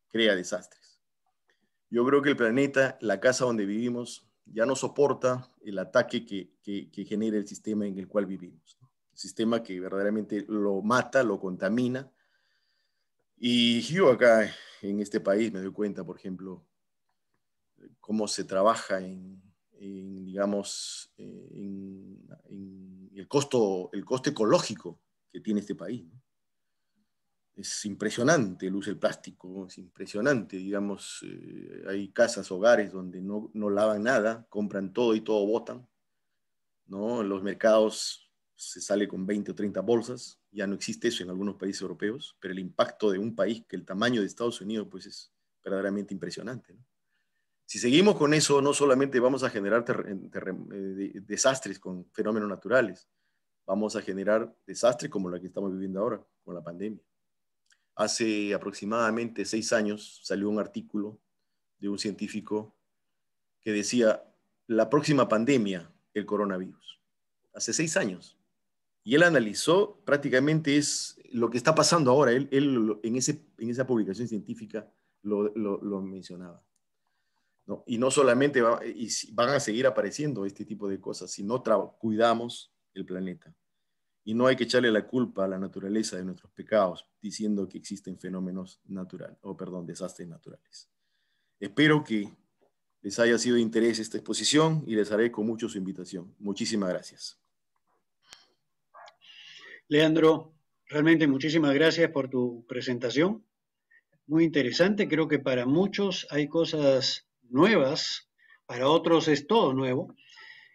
crea desastres. Yo creo que el planeta, la casa donde vivimos, ya no soporta el ataque que genera el sistema en el cual vivimos, ¿no? El sistema que verdaderamente lo mata, lo contamina. Y yo acá en este país me doy cuenta, por ejemplo, cómo se trabaja digamos, en el costo ecológico que tiene este país, ¿no? Es impresionante el uso del plástico, es impresionante, digamos, hay casas, hogares donde no lavan nada, compran todo y todo botan, ¿no? En los mercados se sale con 20 o 30 bolsas, ya no existe eso en algunos países europeos, pero el impacto de un país que el tamaño de Estados Unidos pues es verdaderamente impresionante, ¿no? Si seguimos con eso, no solamente vamos a generar desastres con fenómenos naturales, vamos a generar desastres como la que estamos viviendo ahora, con la pandemia. Hace aproximadamente 6 años salió un artículo de un científico que decía, la próxima pandemia, el coronavirus. Hace 6 años. Y él analizó prácticamente es lo que está pasando ahora. Él en esa publicación científica lo mencionaba, ¿no? Y no solamente van a seguir apareciendo este tipo de cosas, si no cuidamos el planeta. Y no hay que echarle la culpa a la naturaleza de nuestros pecados, diciendo que existen fenómenos naturales, desastres naturales. Espero que les haya sido de interés esta exposición y les haré con mucho su invitación. Muchísimas gracias. Leandro, realmente muchísimas gracias por tu presentación. Muy interesante, creo que para muchos hay cosas nuevas, para otros es todo nuevo.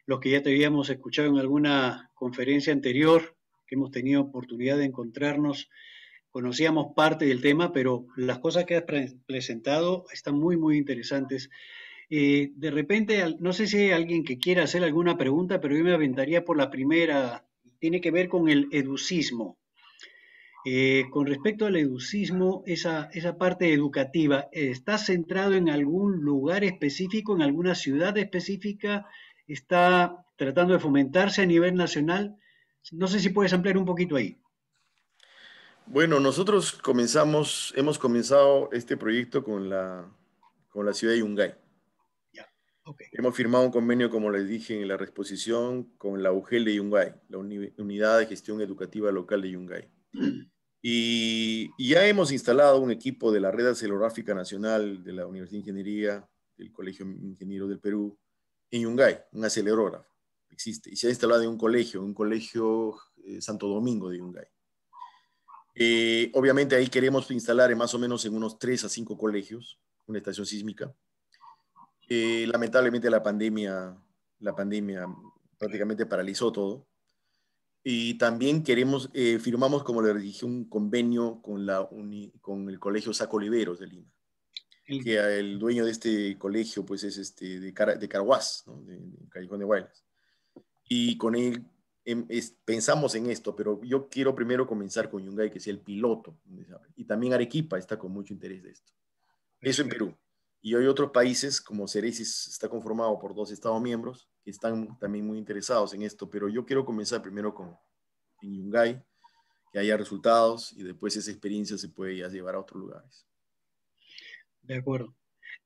Los que ya te habíamos escuchado en alguna conferencia anterior, que hemos tenido oportunidad de encontrarnos, conocíamos parte del tema, pero las cosas que has presentado están muy, muy interesantes. De repente, no sé si hay alguien que quiera hacer alguna pregunta, pero yo me aventaría por la primera. Tiene que ver con el educismo. Con respecto al educismo, esa parte educativa, ¿está centrado en algún lugar específico, en alguna ciudad específica? ¿Está tratando de fomentarse a nivel nacional? No sé si puedes ampliar un poquito ahí. Bueno, nosotros hemos comenzado este proyecto con la ciudad de Yungay. Ya, ok. Hemos firmado un convenio, como les dije en la exposición, con la UGEL de Yungay, la Unidad de Gestión Educativa Local de Yungay. Y ya hemos instalado un equipo de la Red Oceanográfica Nacional de la Universidad de Ingeniería, del Colegio Ingeniero del Perú, en Yungay, un acelerógrafo. Existe. Y se ha instalado en un colegio Santo Domingo de Yungay. Obviamente ahí queremos instalar más o menos en unos 3 a 5 colegios una estación sísmica. Lamentablemente la pandemia prácticamente paralizó todo. Y también firmamos, como les dije, un convenio con el Colegio Saco Oliveros de Lima, que el dueño de este colegio pues es de Carhuaz, ¿no? de Callejón de Huaylas. Y con él pensamos en esto, pero yo quiero primero comenzar con Yungay, que sea el piloto. Y también Arequipa está con mucho interés de esto. Eso en Perú. Y hay otros países, como Ceresis está conformado por 2 Estados miembros, que están también muy interesados en esto, pero yo quiero comenzar primero en Yungay, que haya resultados y después esa experiencia se puede ya llevar a otros lugares. De acuerdo.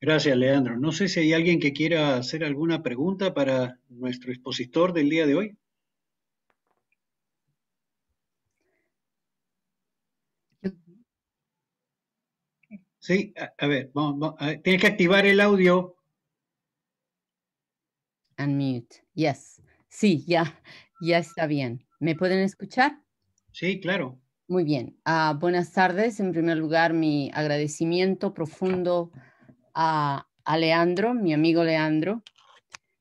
Gracias, Leandro. No sé si hay alguien que quiera hacer alguna pregunta para nuestro expositor del día de hoy. Sí, a ver, tienes que activar el audio. Unmute. Yes. Sí, ya está bien. ¿Me pueden escuchar? Sí, claro. Muy bien. Buenas tardes. En primer lugar, mi agradecimiento profundo a Leandro, mi amigo Leandro,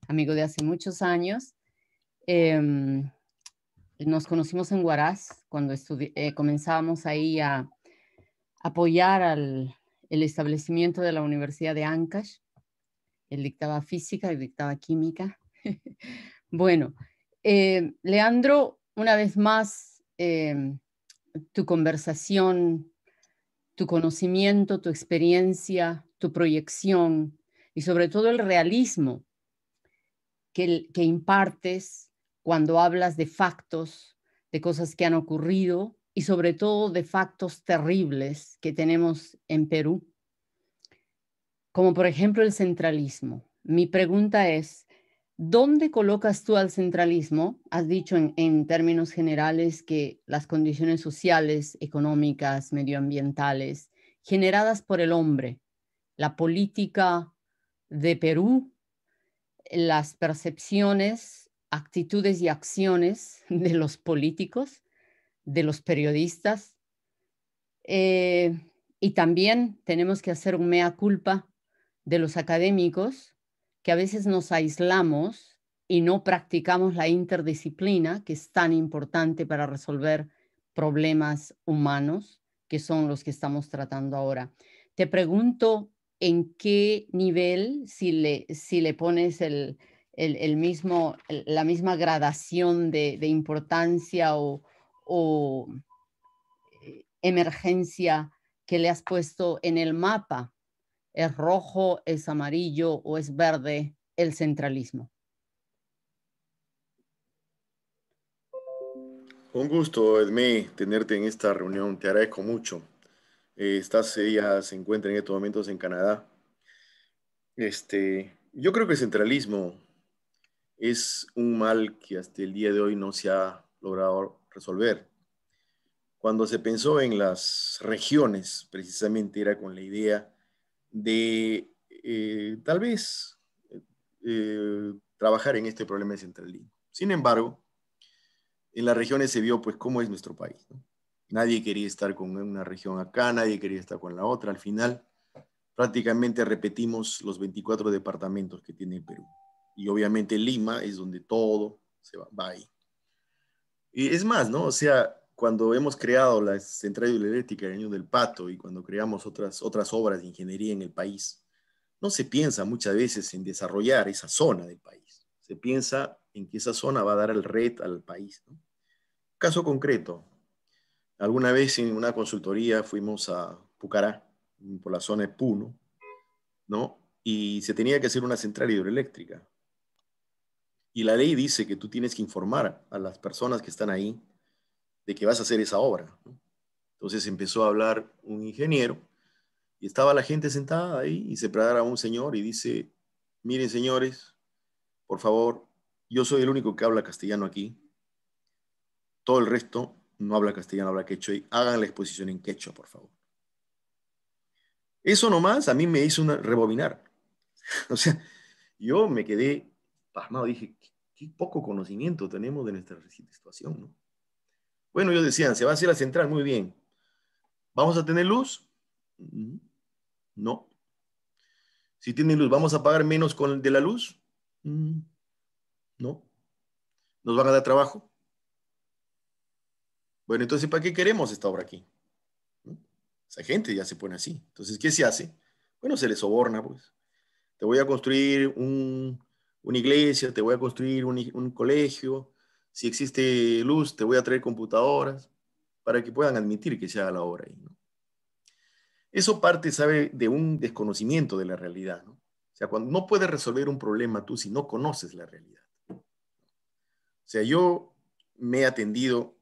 amigo de hace muchos años. Nos conocimos en Huaraz cuando comenzábamos ahí a apoyar el establecimiento de la Universidad de Ancash. Él dictaba física y dictaba química. Bueno, Leandro, una vez más, tu conversación, tu conocimiento, tu experiencia, tu proyección y sobre todo el realismo que impartes cuando hablas de factos, de cosas que han ocurrido y sobre todo de factos terribles que tenemos en Perú, como por ejemplo el centralismo. Mi pregunta es, ¿dónde colocas tú al centralismo? Has dicho en términos generales que las condiciones sociales, económicas, medioambientales, generadas por el hombre, la política de Perú, las percepciones actitudes y acciones de los políticos, de los periodistas, y también tenemos que hacer un mea culpa de los académicos, que a veces nos aislamos y no practicamos la interdisciplina, que es tan importante para resolver problemas humanos, que son los que estamos tratando ahora. Te pregunto en qué nivel, si le pones la misma gradación de importancia o emergencia que le has puesto en el mapa. ¿Es rojo, es amarillo o es verde el centralismo? Un gusto, Edmé, tenerte en esta reunión. Te agradezco mucho. Ella se encuentra en estos momentos en Canadá. Yo creo que el centralismo es un mal que hasta el día de hoy no se ha logrado resolver. Cuando se pensó en las regiones, precisamente era con la idea de tal vez trabajar en este problema de centralismo. Sin embargo, en las regiones se vio pues cómo es nuestro país, ¿no? Nadie quería estar con una región acá, nadie quería estar con la otra. Al final, prácticamente repetimos los 24 departamentos que tiene Perú. Y obviamente Lima es donde todo se va ahí. Y es más, ¿no? O sea, cuando hemos creado la central hidroeléctrica del Ñuñoa del Pato y cuando creamos otras obras de ingeniería en el país, no se piensa muchas veces en desarrollar esa zona del país. Se piensa en que esa zona va a dar el red al país, ¿no? Caso concreto, alguna vez en una consultoría fuimos a Pucará, por la zona de Puno, ¿no? Y se tenía que hacer una central hidroeléctrica. Y la ley dice que tú tienes que informar a las personas que están ahí de que vas a hacer esa obra, ¿no? Entonces empezó a hablar un ingeniero y estaba la gente sentada ahí y se parara un señor y dice, miren señores, por favor, yo soy el único que habla castellano aquí, todo el resto no habla castellano, habla quechua y hagan la exposición en quechua, por favor. Eso nomás a mí me hizo rebobinar. O sea, yo me quedé pasmado, dije, qué poco conocimiento tenemos de nuestra situación, ¿no? Bueno, ellos decían, se va a hacer la central, muy bien. ¿Vamos a tener luz? No. Si tienen luz, ¿vamos a pagar menos de la luz? No. ¿Nos van a dar trabajo? Bueno, entonces, ¿para qué queremos esta obra aquí? ¿No? Esa gente ya se pone así. Entonces, ¿qué se hace? Bueno, se les soborna, pues. Te voy a construir una iglesia, te voy a construir un colegio. Si existe luz, te voy a traer computadoras para que puedan admitir que se haga la obra ahí, ¿no? Eso parte, ¿sabe?, de un desconocimiento de la realidad, ¿no? O sea, cuando no puedes resolver un problema tú si no conoces la realidad. O sea, yo me he atendido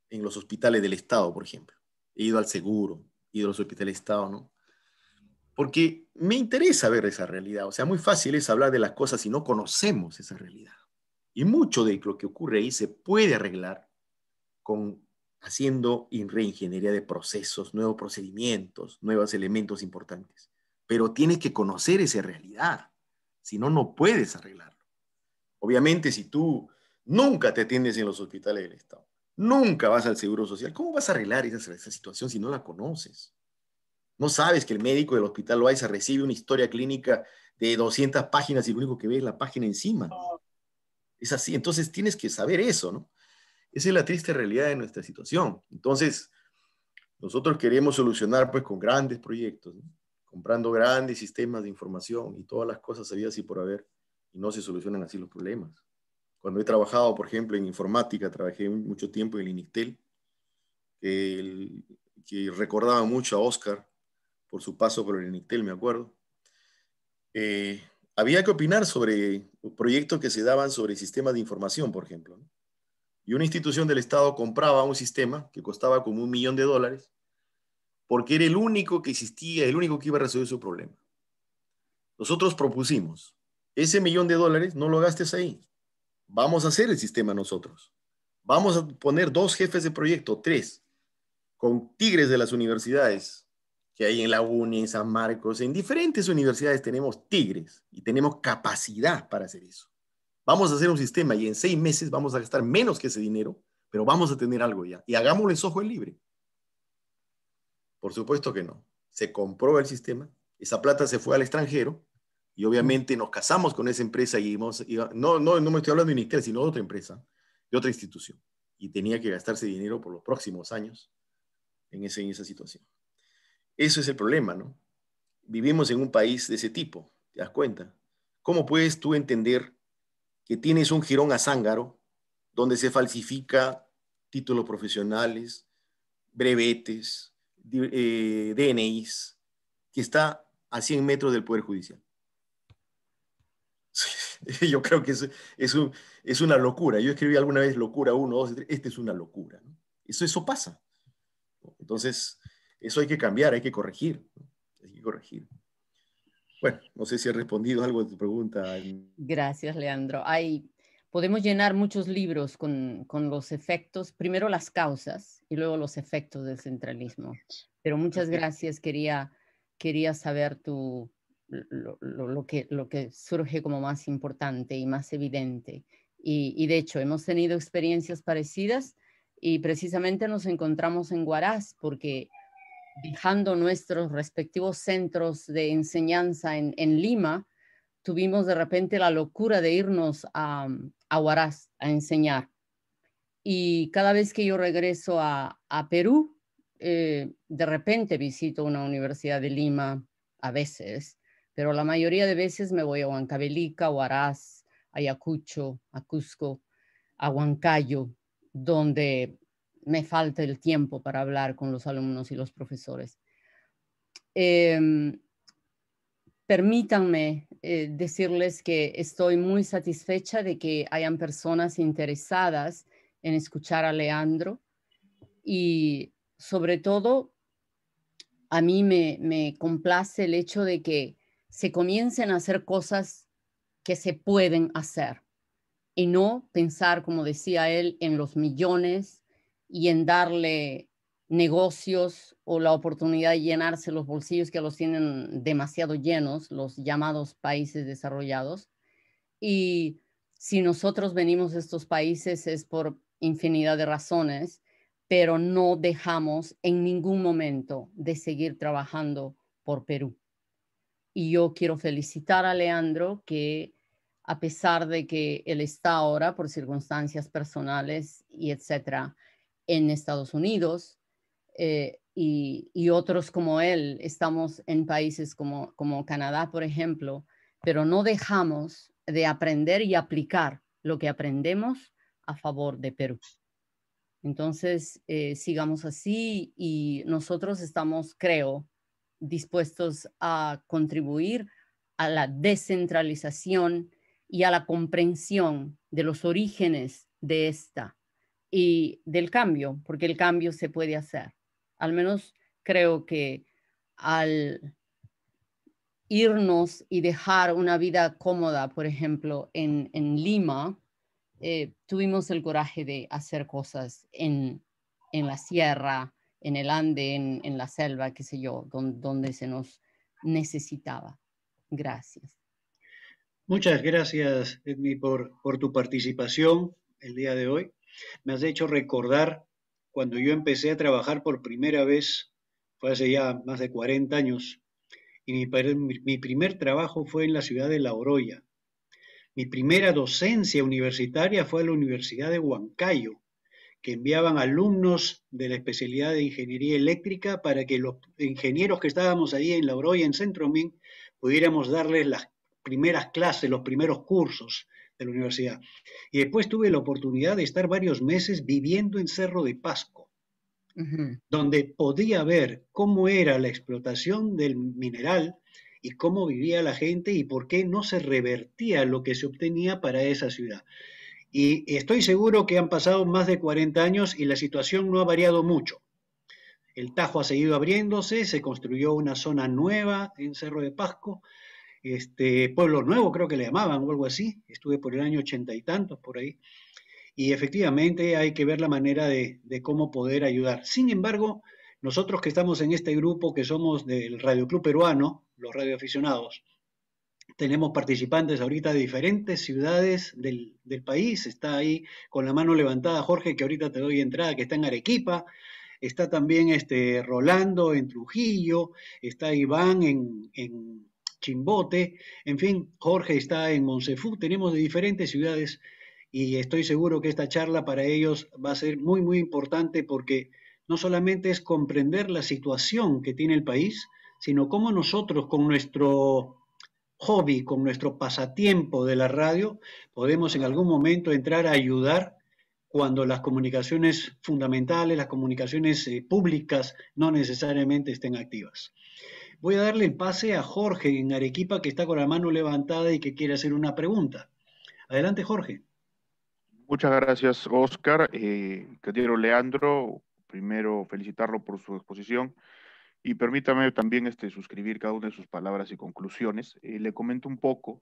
en los hospitales del Estado, por ejemplo. He ido al seguro, he ido a los hospitales del Estado, ¿no? Porque me interesa ver esa realidad. O sea, muy fácil es hablar de las cosas si no conocemos esa realidad. Y mucho de lo que ocurre ahí se puede arreglar con haciendo reingeniería de procesos, nuevos procedimientos, nuevos elementos importantes. Pero tienes que conocer esa realidad. Si no, no puedes arreglarlo. Obviamente, si tú nunca te atiendes en los hospitales del Estado, nunca vas al Seguro Social, ¿cómo vas a arreglar esa situación si no la conoces? No sabes que el médico del hospital Loaiza recibe una historia clínica de 200 páginas y lo único que ve es la página encima. Es así, entonces tienes que saber eso, ¿no? Esa es la triste realidad de nuestra situación. Entonces, nosotros queremos solucionar pues con grandes proyectos, ¿no? Comprando grandes sistemas de información y todas las cosas habidas y por haber, y no se solucionan así los problemas. Cuando he trabajado, por ejemplo, en informática, trabajé mucho tiempo en el INICTEL, que recordaba mucho a Oscar por su paso por el INICTEL, me acuerdo. Había que opinar sobre proyectos que se daban sobre sistemas de información, por ejemplo, ¿no? Y una institución del Estado compraba un sistema que costaba como $1 millón porque era el único que existía, el único que iba a resolver su problema. Nosotros propusimos, ese $1 millón no lo gastes ahí. Vamos a hacer el sistema nosotros. Vamos a poner 2 jefes de proyecto, 3, con tigres de las universidades, que hay en la UNI, en San Marcos, en diferentes universidades tenemos tigres y tenemos capacidad para hacer eso. Vamos a hacer un sistema y en 6 meses vamos a gastar menos que ese dinero, pero vamos a tener algo ya. Y hagámosle software libre. Por supuesto que no. Se compró el sistema, esa plata se fue al extranjero y obviamente nos casamos con esa empresa y no me estoy hablando de Intel, sino de otra empresa, de otra institución. Y tenía que gastarse dinero por los próximos años en esa situación. Eso es el problema, ¿no? Vivimos en un país de ese tipo, ¿te das cuenta? ¿Cómo puedes tú entender que tienes un jirón a zángaro donde se falsifica títulos profesionales, brevetes, DNIs, que está a 100 metros del Poder Judicial? Yo creo que es una locura. Yo escribí alguna vez locura 1, 2, 3. Esta es una locura, ¿no? Eso pasa. Entonces, eso hay que cambiar, hay que corregir, ¿no? Hay que corregir. Bueno, no sé si he respondido algo de tu pregunta. Gracias, Leandro. Podemos llenar muchos libros con los efectos, primero las causas y luego los efectos del centralismo. Pero muchas gracias. Quería saber lo que surge como más importante y más evidente. Y de hecho, hemos tenido experiencias parecidas y precisamente nos encontramos en Huaraz porque dejando nuestros respectivos centros de enseñanza en Lima, tuvimos de repente la locura de irnos a Huaraz a enseñar. Y cada vez que yo regreso a Perú, de repente visito una universidad de Lima, a veces, pero la mayoría de veces me voy a Huancavelica, Huaraz, Ayacucho, a Cusco, a Huancayo, donde me falta el tiempo para hablar con los alumnos y los profesores. Permítanme decirles que estoy muy satisfecha de que hayan personas interesadas en escuchar a Leandro y sobre todo a mí me complace el hecho de que se comiencen a hacer cosas que se pueden hacer y no pensar, como decía él, en los millones y en darle negocios o la oportunidad de llenarse los bolsillos que los tienen demasiado llenos, los llamados países desarrollados. Y si nosotros venimos de estos países es por infinidad de razones, pero no dejamos en ningún momento de seguir trabajando por Perú. Y yo quiero felicitar a Leandro que a pesar de que él está ahora por circunstancias personales y etcétera en Estados Unidos y otros como él, estamos en países como Canadá, por ejemplo, pero no dejamos de aprender y aplicar lo que aprendemos a favor de Perú. Entonces, sigamos así y nosotros estamos, creo, dispuestos a contribuir a la descentralización y a la comprensión de los orígenes de esta y del cambio, porque el cambio se puede hacer. Al menos creo que al irnos y dejar una vida cómoda, por ejemplo, en Lima, tuvimos el coraje de hacer cosas en la sierra, en el Ande, en la selva, qué sé yo, donde se nos necesitaba. Gracias. Muchas gracias, Edmi, por tu participación el día de hoy. Me has hecho recordar cuando yo empecé a trabajar por primera vez, fue hace ya más de 40 años, y mi primer trabajo fue en la ciudad de La Oroya. Mi primera docencia universitaria fue a la Universidad de Huancayo, que enviaban alumnos de la especialidad de ingeniería eléctrica para que los ingenieros que estábamos ahí en La Oroya, en Centromin, pudiéramos darles las primeras clases, los primeros cursos de la universidad. Y después tuve la oportunidad de estar varios meses viviendo en Cerro de Pasco, donde podía ver cómo era la explotación del mineral y cómo vivía la gente y por qué no se revertía lo que se obtenía para esa ciudad. Y estoy seguro que han pasado más de 40 años y la situación no ha variado mucho. El Tajo ha seguido abriéndose, se construyó una zona nueva en Cerro de Pasco, Pueblo Nuevo creo que le llamaban o algo así, estuve por el año 80 y tantos por ahí, y efectivamente hay que ver la manera de cómo poder ayudar. Sin embargo, nosotros que estamos en este grupo, que somos del Radio Club Peruano, los radioaficionados, Tenemos participantes ahorita de diferentes ciudades del país. Está ahí con la mano levantada Jorge, que ahorita te doy entrada, que está en Arequipa. Está también Rolando en Trujillo. Está Iván en Chimbote. En fin, Jorge está en Monsefú. Tenemos de diferentes ciudades y estoy seguro que esta charla para ellos va a ser muy, muy importante porque no solamente es comprender la situación que tiene el país, sino cómo nosotros con nuestro hobby, con nuestro pasatiempo de la radio, podemos en algún momento entrar a ayudar cuando las comunicaciones fundamentales, las comunicaciones públicas no necesariamente estén activas. Voy a darle el pase a Jorge en Arequipa, que está con la mano levantada y que quiere hacer una pregunta. Adelante, Jorge. Muchas gracias, Oscar. Querido Leandro, primero felicitarlo por su exposición y permítame también suscribir cada una de sus palabras y conclusiones. Le comento un poco,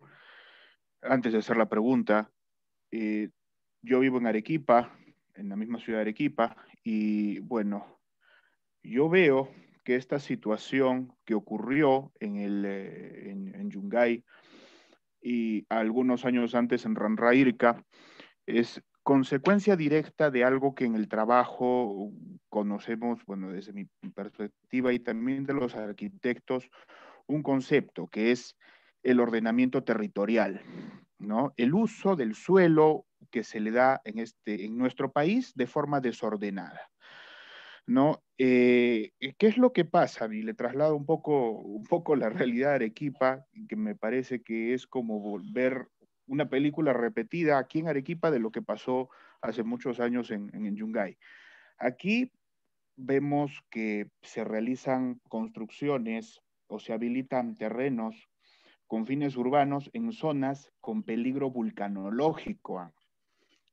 antes de hacer la pregunta, eh, yo vivo en Arequipa, en la misma ciudad de Arequipa, y bueno, yo veo que esta situación que ocurrió en Yungay y algunos años antes en Ranrairca, es consecuencia directa de algo que en el trabajo conocemos, bueno, desde mi perspectiva y también de los arquitectos, un concepto que es el ordenamiento territorial, ¿no? El uso del suelo que se le da en nuestro país de forma desordenada, ¿no? ¿Qué es lo que pasa? Y le traslado un poco la realidad de Arequipa, que me parece que es como volver una película repetida aquí en Arequipa de lo que pasó hace muchos años en Yungay. Aquí vemos que se realizan construcciones o se habilitan terrenos con fines urbanos en zonas con peligro vulcanológico.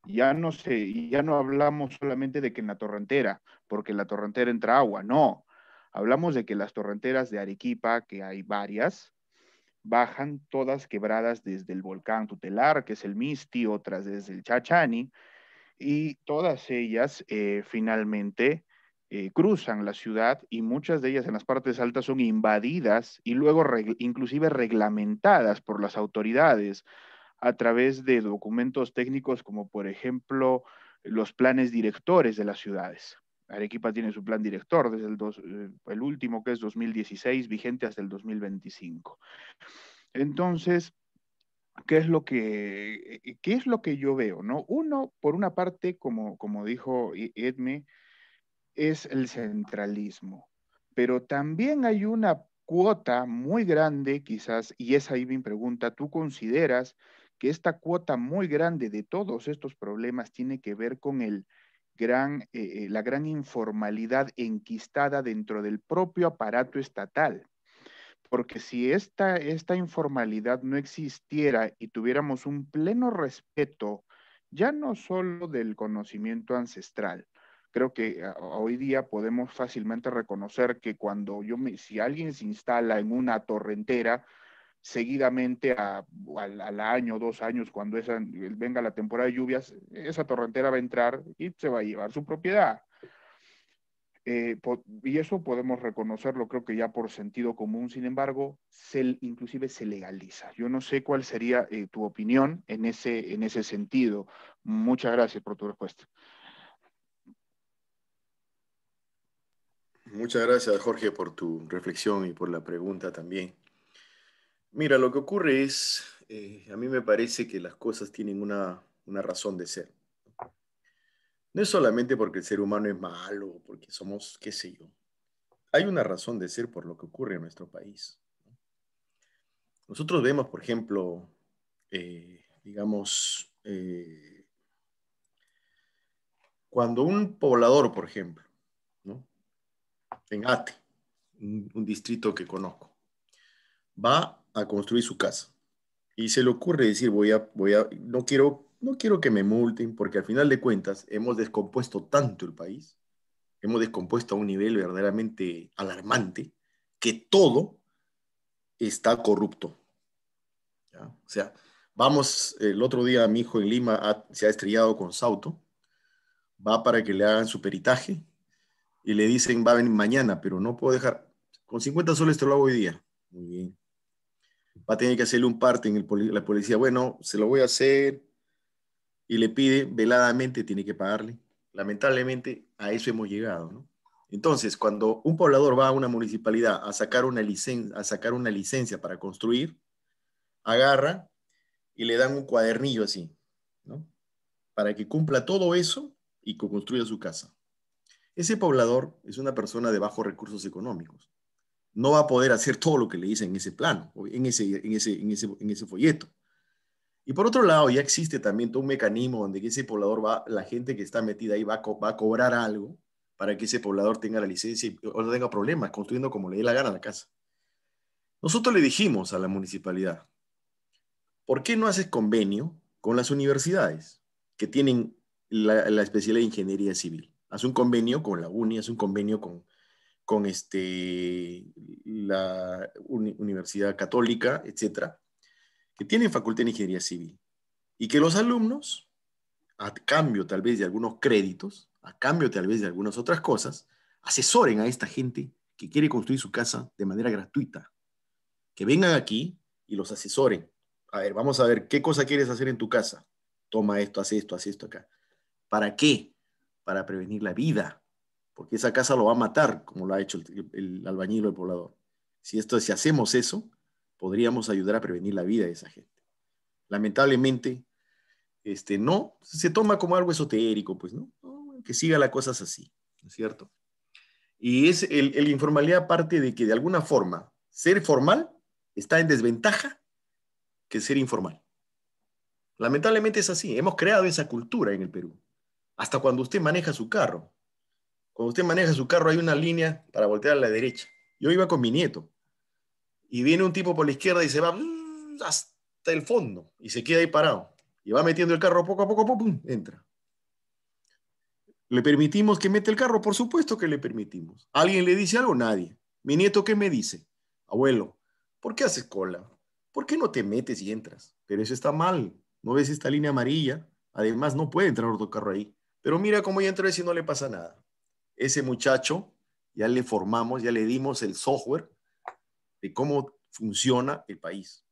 Ya no hablamos solamente de que en la torrentera, porque en la torrentera entra agua, no. Hablamos de que las torrenteras de Arequipa, que hay varias, bajan todas quebradas desde el volcán Tutelar, que es el Misti, otras desde el Chachani, y todas ellas finalmente cruzan la ciudad y muchas de ellas en las partes altas son invadidas y luego inclusive reglamentadas por las autoridades a través de documentos técnicos como por ejemplo los planes directores de las ciudades. Arequipa tiene su plan director desde el último, que es 2016, vigente hasta el 2025. Entonces, ¿qué es lo que yo veo, ¿no? Uno, por una parte, como dijo Edme, es el centralismo, pero también hay una cuota muy grande, quizás, y es ahí mi pregunta, ¿tú consideras que esta cuota muy grande de todos estos problemas tiene que ver con la gran informalidad enquistada dentro del propio aparato estatal? Porque si esta informalidad no existiera y tuviéramos un pleno respeto, ya no solo del conocimiento ancestral, creo que hoy día podemos fácilmente reconocer que si alguien se instala en una torrentera, seguidamente al año, 2 años, cuando venga la temporada de lluvias, esa torrentera va a entrar y se va a llevar su propiedad. Y eso podemos reconocerlo, creo que ya por sentido común. Sin embargo, inclusive se legaliza. Yo no sé cuál sería tu opinión en ese sentido. Muchas gracias por tu respuesta. Muchas gracias, Jorge, por tu reflexión y por la pregunta también. Mira, lo que ocurre es, a mí me parece que las cosas tienen una razón de ser. No es solamente porque el ser humano es malo, porque somos, qué sé yo. Hay una razón de ser por lo que ocurre en nuestro país. Nosotros vemos, por ejemplo, digamos, cuando un poblador, por ejemplo, ¿no? En Ate, un distrito que conozco, va a construir su casa y se le ocurre decir, no quiero que me multen porque al final de cuentas hemos descompuesto tanto el país, hemos descompuesto a un nivel verdaderamente alarmante que todo está corrupto. ¿Ya? O sea, el otro día mi hijo en Lima se ha estrellado con su auto, va para que le hagan su peritaje y le dicen va a venir mañana, pero no puedo dejar, con 50 soles te lo hago hoy día. Muy bien. va a tener que hacerle un parte en la policía. Bueno, se lo voy a hacer y le pide veladamente, tiene que pagarle. Lamentablemente a eso hemos llegado, ¿no? Entonces, cuando un poblador va a una municipalidad a sacar una licencia para construir, agarra y le dan un cuadernillo así, ¿no? Para que cumpla todo eso y que construya su casa. Ese poblador es una persona de bajos recursos económicos. No va a poder hacer todo lo que le dicen en ese plano, en ese folleto. Y por otro lado, ya existe también todo un mecanismo donde ese poblador va, la gente que está metida ahí va a cobrar algo para que ese poblador tenga la licencia o no tenga problemas construyendo como le dé la gana la casa. Nosotros le dijimos a la municipalidad, ¿por qué no haces convenio con las universidades que tienen la especialidad de ingeniería civil? Haz un convenio con la UNI, haz un convenio con la Universidad Católica, etcétera, que tienen facultad de ingeniería civil. Y que los alumnos, a cambio tal vez de algunos créditos, a cambio tal vez de algunas otras cosas, asesoren a esta gente que quiere construir su casa de manera gratuita. Que vengan aquí y los asesoren. A ver, vamos a ver, ¿qué cosa quieres hacer en tu casa? Toma esto, haz esto acá. ¿Para qué? Para prevenir la vida. Porque esa casa lo va a matar, como lo ha hecho el albañil o el poblador. Si hacemos eso, podríamos ayudar a prevenir la vida de esa gente. Lamentablemente, no, se toma como algo esotérico, pues, ¿no? No, que siga las cosas así, ¿no es cierto? Y el informalidad parte de que de alguna forma ser formal está en desventaja que ser informal. Lamentablemente es así, hemos creado esa cultura en el Perú. Hasta cuando usted maneja su carro. Cuando usted maneja su carro hay una línea para voltear a la derecha. Yo iba con mi nieto y viene un tipo por la izquierda y se va hasta el fondo y se queda ahí parado. Y va metiendo el carro poco a poco, pum, entra. ¿Le permitimos que mete el carro? Por supuesto que le permitimos. ¿Alguien le dice algo? Nadie. Mi nieto, ¿qué me dice? Abuelo, ¿por qué haces cola? ¿Por qué no te metes y entras? Pero eso está mal. ¿No ves esta línea amarilla? Además, no puede entrar otro carro ahí. Pero mira cómo ya entró y no le pasa nada. Ese muchacho ya le formamos, ya le dimos el software de cómo funciona el país.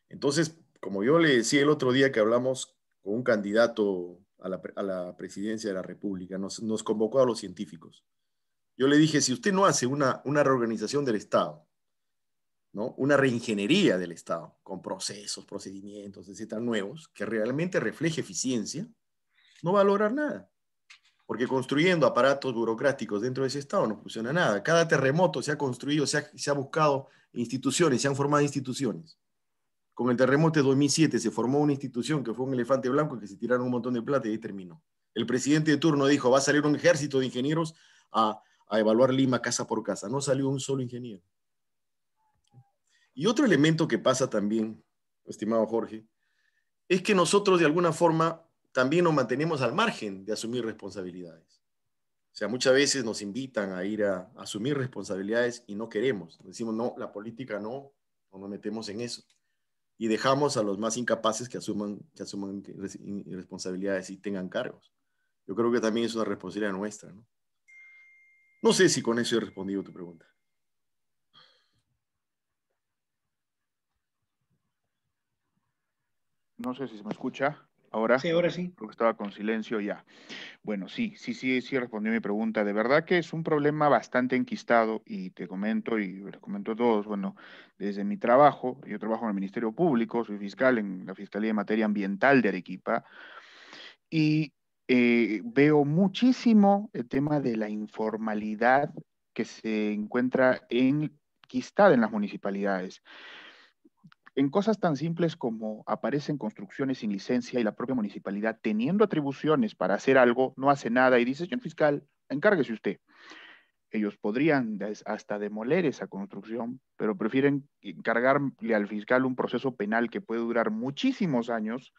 Entonces, como yo le decía el otro día que hablamos con un candidato a la presidencia de la República, nos convocó a los científicos. Yo le dije, si usted no hace una reorganización del Estado, ¿no? Una reingeniería del Estado, con procesos, procedimientos, etcétera, nuevos, que realmente refleje eficiencia, no va a lograr nada. Porque construyendo aparatos burocráticos dentro de ese Estado no funciona nada. Cada terremoto se ha construido, se ha buscado instituciones, se han formado instituciones. Con el terremoto de 2007 se formó una institución que fue un elefante blanco que se tiraron un montón de plata y ahí terminó. El presidente de turno dijo, va a salir un ejército de ingenieros a evaluar Lima casa por casa. No salió un solo ingeniero. Y otro elemento que pasa también, estimado Jorge, es que nosotros de alguna forma también nos mantenemos al margen de asumir responsabilidades. O sea, muchas veces nos invitan a ir a asumir responsabilidades y no queremos. Decimos, no, la política no nos metemos en eso. Y dejamos a los más incapaces que asuman responsabilidades y tengan cargos. Yo creo que también es una responsabilidad nuestra, ¿no? No sé si con eso he respondido tu pregunta. No sé si se me escucha ahora. Sí, ahora sí. Creo que estaba con silencio ya. Bueno, sí respondió mi pregunta. De verdad que es un problema bastante enquistado y te comento y les comento a todos, bueno, desde mi trabajo, yo trabajo en el Ministerio Público, soy fiscal en la Fiscalía de Materia Ambiental de Arequipa y veo muchísimo el tema de la informalidad que se encuentra enquistada en las municipalidades. En cosas tan simples como aparecen construcciones sin licencia y la propia municipalidad teniendo atribuciones para hacer algo, no hace nada y dice, señor fiscal, encárguese usted. Ellos podrían hasta demoler esa construcción, pero prefieren encargarle al fiscal un proceso penal que puede durar muchísimos años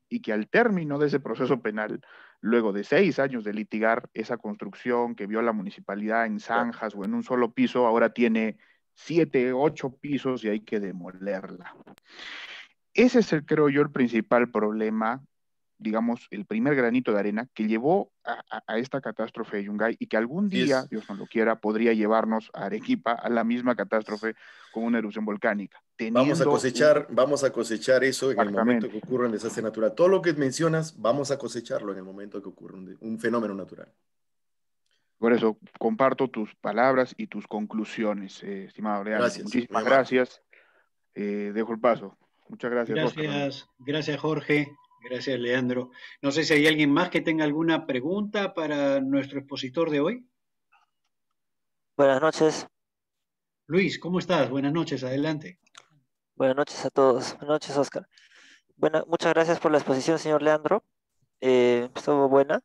y que al término de ese proceso penal, luego de 6 años de litigar esa construcción que vio la municipalidad en zanjas o en un solo piso, ahora tiene 7, 8 pisos y hay que demolerla. Ese es, creo yo, el principal problema, digamos, el primer granito de arena que llevó a esta catástrofe de Yungay y que algún día, Dios no lo quiera, podría llevarnos a Arequipa a la misma catástrofe con una erupción volcánica. teniendo vamos a cosechar eso en el momento Exactamente. que ocurra un desastre natural. Todo lo que mencionas, vamos a cosecharlo en el momento que ocurra un fenómeno natural. Por eso comparto tus palabras y tus conclusiones, estimado Leandro. Gracias, muy Muchísimas amable. gracias. Dejo el paso. Muchas gracias, Oscar. Gracias Jorge, gracias Leandro. No sé si hay alguien más que tenga alguna pregunta para nuestro expositor de hoy. Buenas noches. Luis, ¿cómo estás? Buenas noches, adelante. Buenas noches a todos. Buenas noches, Oscar. Bueno, muchas gracias por la exposición, señor Leandro. Estuvo buena.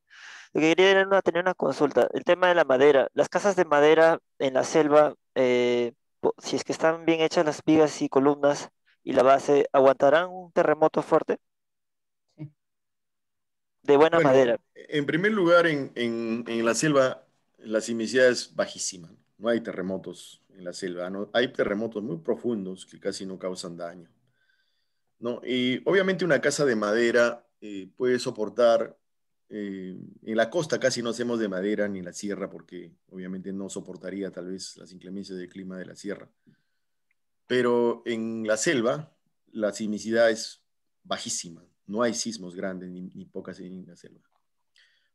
Lo que quería era tener una consulta. El tema de la madera. Las casas de madera en la selva, si es que están bien hechas las vigas y columnas y la base, ¿aguantarán un terremoto fuerte? Sí. De buena Bueno, madera. en primer lugar, en la selva la sismicidad es bajísima. No hay terremotos en la selva. ¿No? Hay terremotos muy profundos que casi no causan daño. ¿No? Y obviamente una casa de madera puede soportar, en la costa casi no hacemos de madera ni en la sierra porque obviamente no soportaría tal vez las inclemencias del clima de la sierra. Pero en la selva la sismicidad es bajísima. No hay sismos grandes ni pocas en la selva.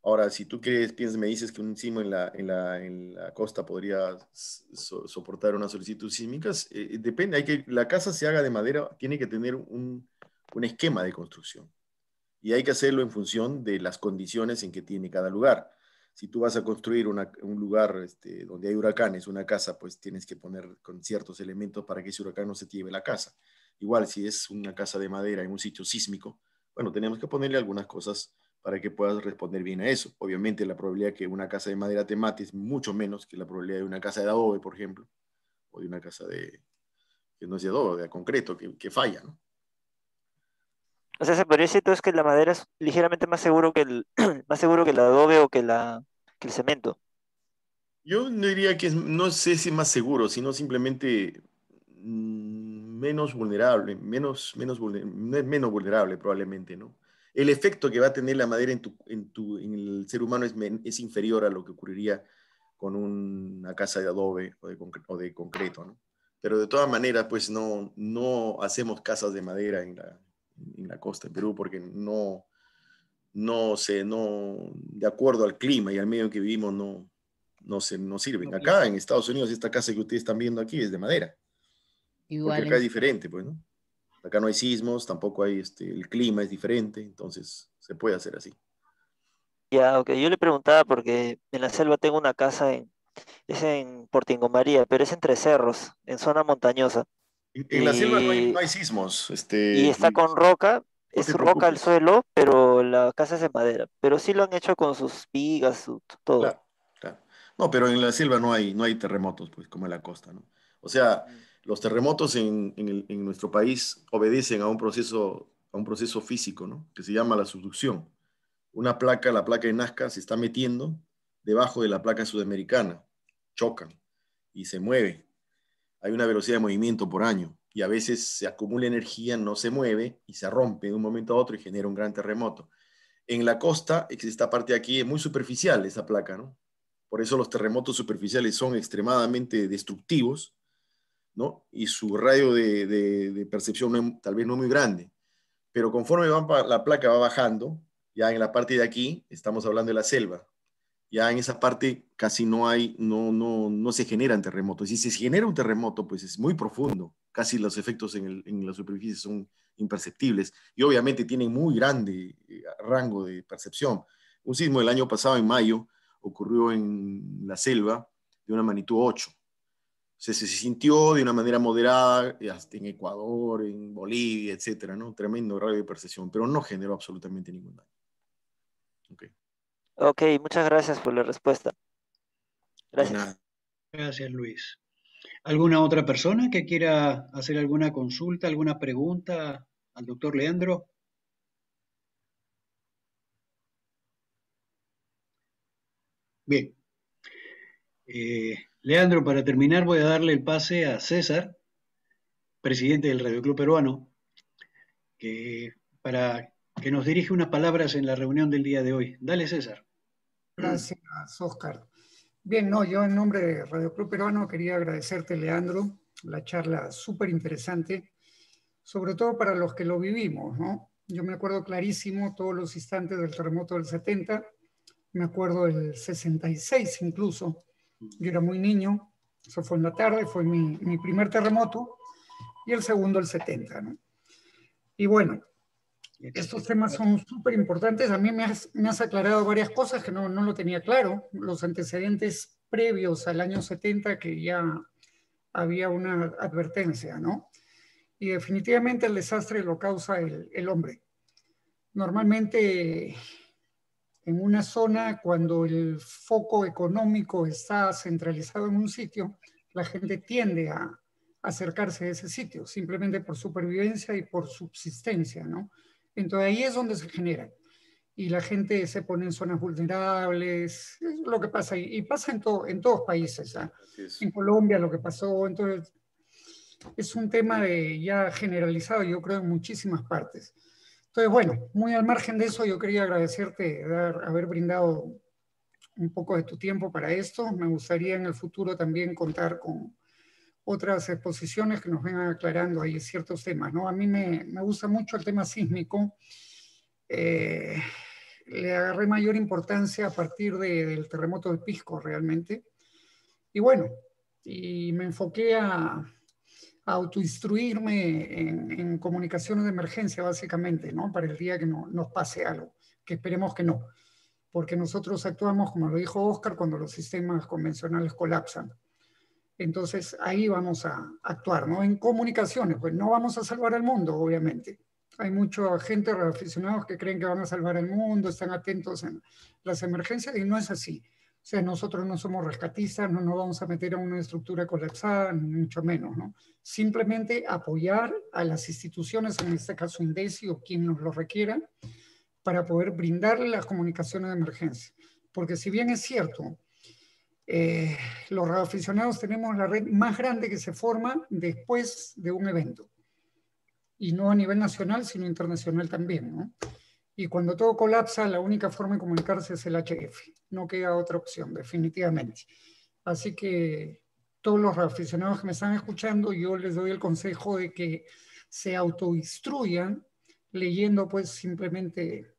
Ahora, si tú quieres, piensas, me dices que un sismo en la costa podría soportar una solicitud sísmica, depende, la casa se haga de madera, tiene que tener un esquema de construcción y hay que hacerlo en función de las condiciones en que tiene cada lugar. Si tú vas a construir un lugar donde hay huracanes, una casa, pues tienes que poner con ciertos elementos para que ese huracán no se te lleve la casa. Igual, si es una casa de madera en un sitio sísmico, bueno, tenemos que ponerle algunas cosas para que puedas responder bien a eso. Obviamente la probabilidad que una casa de madera te mate es mucho menos que la probabilidad de una casa de adobe, por ejemplo, o de una casa que no es de adobe, de concreto, que falla, ¿no? O sea, se podría decir entonces que la madera es ligeramente más seguro que más seguro que el adobe o que el cemento. Yo no diría que no sé si más seguro, sino simplemente menos vulnerable, menos vulnerable probablemente, ¿no? El efecto que va a tener la madera en el ser humano es inferior a lo que ocurriría con una casa de adobe o de concreto, ¿no? Pero de todas maneras, pues no hacemos casas de madera en la costa, en Perú, porque de acuerdo al clima y al medio en que vivimos, no sirven. No Acá pinta. en Estados Unidos, esta casa que ustedes están viendo aquí es de madera, porque Igual acá es en, diferente, pues, ¿no? Acá no hay sismos, tampoco hay, el clima es diferente, entonces se puede hacer así. Ya, ok. Yo le preguntaba porque en la selva tengo una casa es en Portingo María, pero es entre cerros, en zona montañosa. En la selva no Y, hay sismos, y está con Luis, roca, no es te roca al preocupes. suelo, pero la casa es de madera. Pero sí lo han hecho con sus vigas, todo. Claro, claro. No, pero en la selva no hay terremotos, pues, como en la costa, ¿no? O sea, Mm. los terremotos en nuestro país obedecen a un proceso físico, ¿no? Que se llama la subducción. La placa de Nazca, se está metiendo debajo de la placa sudamericana, chocan y se mueve. Hay una velocidad de movimiento por año y a veces se acumula energía, no se mueve y se rompe de un momento a otro y genera un gran terremoto. En la costa, esta parte de aquí es muy superficial, esa placa, ¿no? Por eso los terremotos superficiales son extremadamente destructivos, ¿no? Y su radio de percepción tal vez no muy grande. Pero conforme la placa va bajando, ya en la parte de aquí, estamos hablando de la selva, ya en esa parte casi no se generan terremotos. Y si se genera un terremoto, pues es muy profundo. Casi los efectos en la superficie son imperceptibles y obviamente tienen muy grande rango de percepción. Un sismo del año pasado, en mayo, ocurrió en la selva de una magnitud 8. Se sintió de una manera moderada hasta en Ecuador, en Bolivia, etcétera, ¿no? Tremendo radio de percepción, pero no generó absolutamente ningún daño. Okay. Ok, muchas gracias por la respuesta. De Gracias. nada. Gracias, Luis. ¿Alguna otra persona que quiera hacer alguna consulta, alguna pregunta al doctor Leandro? Bien. Leandro, para terminar voy a darle el pase a César, presidente del Radio Club Peruano, que, para que nos dirige unas palabras en la reunión del día de hoy. Dale, César. Gracias, Oscar. Bien, no, yo en nombre de Radio Club Peruano quería agradecerte, Leandro, la charla súper interesante, sobre todo para los que lo vivimos, ¿no? Yo me acuerdo clarísimo todos los instantes del terremoto del 70, me acuerdo del 66 incluso, yo era muy niño, eso fue en la tarde, fue mi primer terremoto, y el segundo el 70, ¿no? Y bueno, estos temas son súper importantes. A mí me has aclarado varias cosas que no lo tenía claro. Los antecedentes previos al año 70, que ya había una advertencia, ¿no? Y definitivamente el desastre lo causa el hombre. Normalmente en una zona, cuando el foco económico está centralizado en un sitio, la gente tiende a acercarse a ese sitio, simplemente por supervivencia y por subsistencia, ¿no? Entonces ahí es donde se genera. Y la gente se pone en zonas vulnerables, es lo que pasa, y pasa en todos países, ¿eh? En Colombia lo que pasó, entonces es un tema ya generalizado, yo creo, en muchísimas partes. Entonces, bueno, muy al margen de eso, yo quería agradecerte haber brindado un poco de tu tiempo para esto. Me gustaría en el futuro también contar con otras exposiciones que nos vengan aclarando ahí ciertos temas, ¿no? A mí me gusta mucho el tema sísmico. Le agarré mayor importancia a partir del terremoto de Pisco, realmente. Y bueno, y me enfoqué a autoinstruirme en comunicaciones de emergencia, básicamente, ¿no? Para el día que nos pase algo, que esperemos que no, porque nosotros actuamos, como lo dijo Oscar, cuando los sistemas convencionales colapsan. Entonces ahí vamos a actuar, ¿no? En comunicaciones, pues no vamos a salvar el mundo, obviamente. Hay mucha gente, aficionados, que creen que van a salvar el mundo, están atentos en las emergencias, y no es así. O sea, nosotros no somos rescatistas, no nos vamos a meter a una estructura colapsada, ni mucho menos, ¿no? Simplemente apoyar a las instituciones, en este caso INDECI o quien nos lo requiera, para poder brindarle las comunicaciones de emergencia. Porque si bien es cierto, los radioaficionados tenemos la red más grande que se forma después de un evento. Y no a nivel nacional, sino internacional también, ¿no? Y cuando todo colapsa, la única forma de comunicarse es el HF. No queda otra opción, definitivamente. Así que todos los radioaficionados que me están escuchando, yo les doy el consejo de que se autoinstruyan leyendo pues simplemente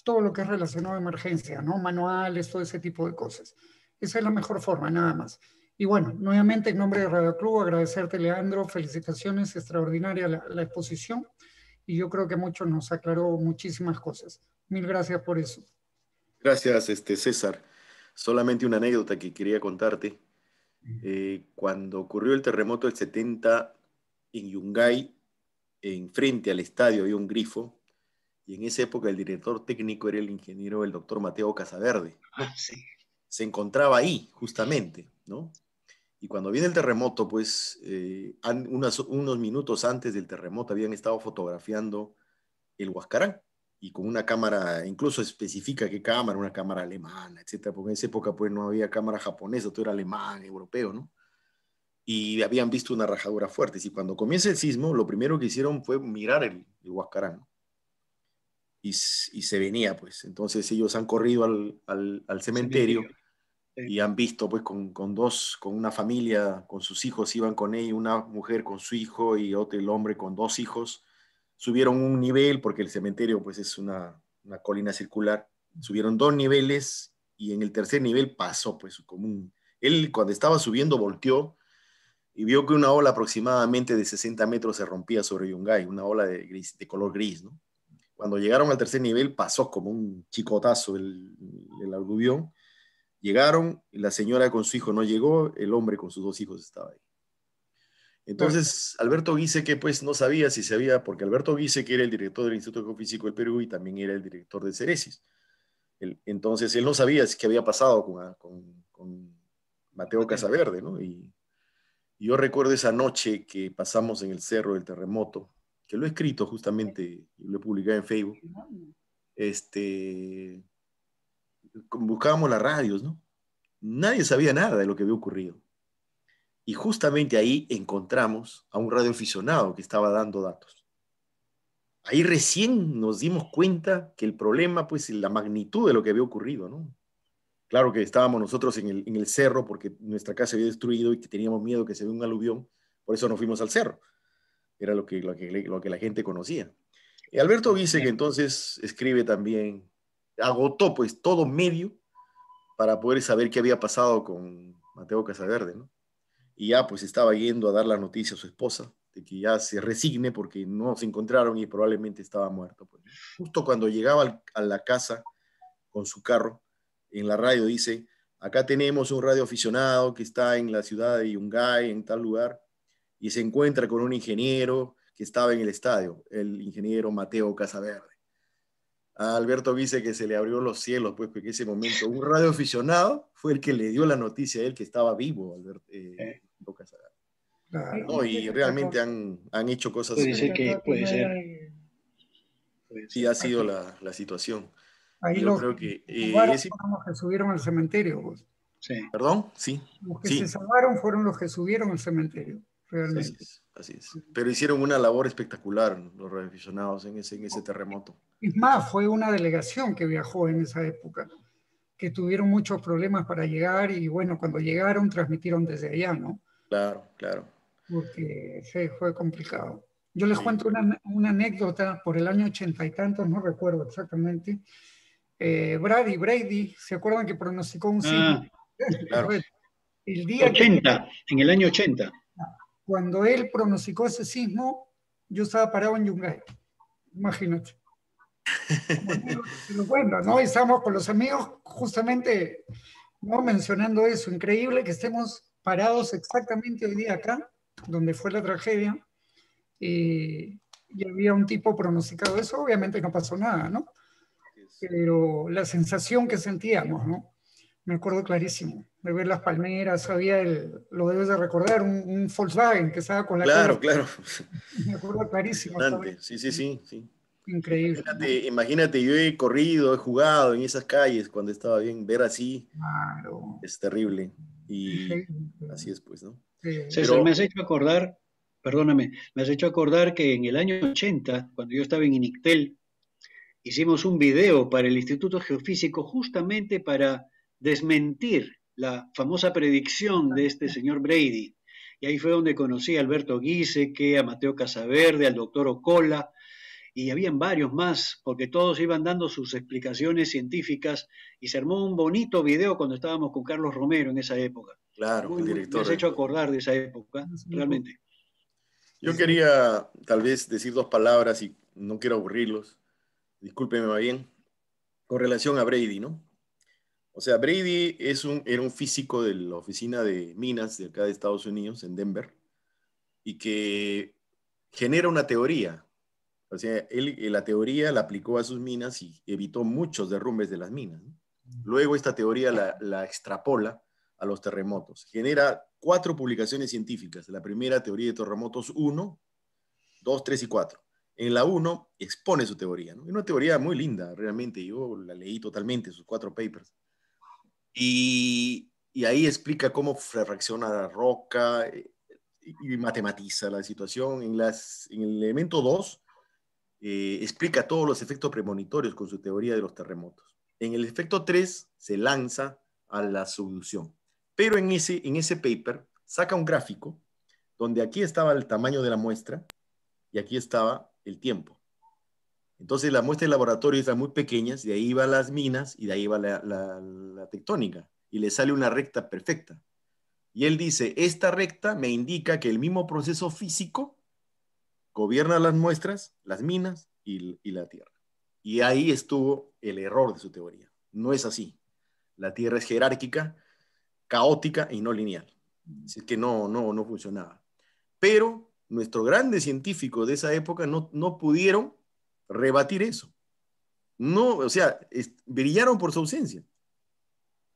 todo lo que es relacionado a emergencia, ¿no? Manuales, todo ese tipo de cosas. Esa es la mejor forma, nada más. Y bueno, nuevamente en nombre de Radio Club, agradecerte, Leandro, felicitaciones, extraordinaria la exposición, y yo creo que mucho nos aclaró muchísimas cosas. Mil gracias por eso. Gracias, César. Solamente una anécdota que quería contarte. Cuando ocurrió el terremoto del 70 en Yungay, enfrente al estadio había un grifo, y en esa época el director técnico era el ingeniero, el doctor Mateo Casaverde. Sí. Se encontraba ahí, justamente, ¿no? Y cuando viene el terremoto, pues unos minutos antes del terremoto habían estado fotografiando el Huascarán, y con una cámara, incluso especifica qué cámara, una cámara alemana, etcétera, porque en esa época pues no había cámara japonesa, todo era alemán, europeo, ¿no? Y habían visto una rajadura fuerte. Y cuando comienza el sismo, lo primero que hicieron fue mirar el Huascarán, ¿no? Y se venía, pues. Entonces ellos han corrido al cementerio. Sí. Y han visto, pues, con una familia, con sus hijos, iban con ella, una mujer con su hijo y otro, el hombre con dos hijos. Subieron un nivel, porque el cementerio, pues, es una colina circular. Subieron 2 niveles, y en el tercer nivel pasó, pues, él cuando estaba subiendo volteó y vio que una ola aproximadamente de 60 metros se rompía sobre Yungay, una ola de color gris, ¿no? Cuando llegaron al tercer nivel, pasó como un chicotazo el aluvión. Llegaron, la señora con su hijo no llegó, el hombre con sus 2 hijos estaba ahí. Entonces, Alberto Giesecke, pues, no sabía si se había, porque Alberto Giesecke era el director del Instituto Geofísico del Perú y también era el director del CERESIS. Entonces, él no sabía qué había pasado con Mateo Casaverde, ¿no? Y yo recuerdo esa noche que pasamos en el cerro del terremoto, que lo he escrito justamente, lo he publicado en Facebook. Buscábamos las radios, ¿no? Nadie sabía nada de lo que había ocurrido. Y justamente ahí encontramos a un radioaficionado que estaba dando datos. Ahí recién nos dimos cuenta que el problema, pues, la magnitud de lo que había ocurrido, ¿no? Claro que estábamos nosotros en el cerro porque nuestra casa había destruido y que teníamos miedo que se vea un aluvión, Por eso nos fuimos al cerro. Era lo que la gente conocía. Y Alberto Guise, que entonces escribe también, agotó pues todo medio para poder saber qué había pasado con Mateo Casaverde, ¿no? Y ya pues estaba yendo a dar la noticia a su esposa de que ya se resigne porque no se encontraron y probablemente estaba muerto. Pues, ¿no? Justo cuando llegaba a la casa con su carro, en la radio dice, acá tenemos un radioaficionado que está en la ciudad de Yungay, en tal lugar, y se encuentra con un ingeniero que estaba en el estadio, el ingeniero Mateo Casaverde. A Alberto dice que se le abrió los cielos, pues, porque en ese momento un radioaficionado fue el que le dio la noticia a él que estaba vivo, Alberto Casaverde. Claro. No, y realmente han hecho cosas. Puede ser que, puede ser. Sí, ha sido la situación. Ahí Yo los creo que fueron los que subieron al cementerio. Pues. Sí. ¿Perdón? Sí. Los que sí. se salvaron fueron los que subieron al cementerio, realmente. Así es. Pero hicieron una labor espectacular los radioaficionados en ese terremoto. Es más, fue una delegación que viajó en esa época, que tuvieron muchos problemas para llegar y bueno, cuando llegaron transmitieron desde allá, ¿no? Claro, claro. Porque sí, fue complicado. Yo les cuento una anécdota por el año 80 y tantos, no recuerdo exactamente. Brady, ¿se acuerdan que pronosticó un sismo? Claro. El día 80, en el año 80. Cuando él pronosticó ese sismo, yo estaba parado en Yungay. Imagínate. Bueno, ¿no? Estábamos con los amigos justamente, ¿no? Mencionando eso. Increíble que estemos parados exactamente hoy día acá, donde fue la tragedia, y había un tipo pronosticado eso. Obviamente no pasó nada, ¿no? Pero la sensación que sentíamos, ¿no? Me acuerdo clarísimo de ver las palmeras, había lo debes de recordar, un Volkswagen que estaba con la Claro, cara. claro. Me acuerdo clarísimo. Sí. Increíble. Imagínate, yo he corrido, he jugado en esas calles cuando estaba bien, ver así claro. Es terrible. Y así es, pues, ¿no? César, me has hecho acordar, perdóname, me has hecho acordar que en el año 80, cuando yo estaba en Inictel, hicimos un video para el Instituto Geofísico justamente para desmentir la famosa predicción de este señor Brady. Y ahí fue donde conocí a Alberto Giesecke, a Mateo Casaverde, al doctor Ocola, y habían varios más, porque todos iban dando sus explicaciones científicas, y se armó un bonito video cuando estábamos con Carlos Romero en esa época. Claro, el director. Me has hecho acordar de esa época, realmente. Yo quería tal vez decir dos palabras y no quiero aburrirlos. Discúlpeme más bien. Con relación a Brady, ¿no? O sea, Brady era un físico de la oficina de minas de acá de Estados Unidos, en Denver, y que genera una teoría. O sea, él la teoría la aplicó a sus minas y evitó muchos derrumbes de las minas, ¿no? Luego esta teoría la extrapola a los terremotos. Genera 4 publicaciones científicas. La primera, teoría de terremotos 1, 2, 3 y 4. En la 1 expone su teoría, ¿no? Es una teoría muy linda, realmente. Yo la leí totalmente, sus 4 papers. Y ahí explica cómo reacciona la roca y matematiza la situación. En el elemento 2 explica todos los efectos premonitorios con su teoría de los terremotos. En el efecto 3 se lanza a la subducción. Pero en ese paper saca un gráfico donde aquí estaba el tamaño de la muestra y aquí estaba el tiempo. Entonces las muestras de laboratorio están muy pequeñas, de ahí van las minas y de ahí va la tectónica y le sale una recta perfecta. Y él dice, esta recta me indica que el mismo proceso físico gobierna las muestras, las minas y la Tierra. Y ahí estuvo el error de su teoría. No es así. La Tierra es jerárquica, caótica y no lineal. Así que no funcionaba. Pero nuestros grandes científicos de esa época no pudieron rebatir eso. No, o sea, brillaron por su ausencia.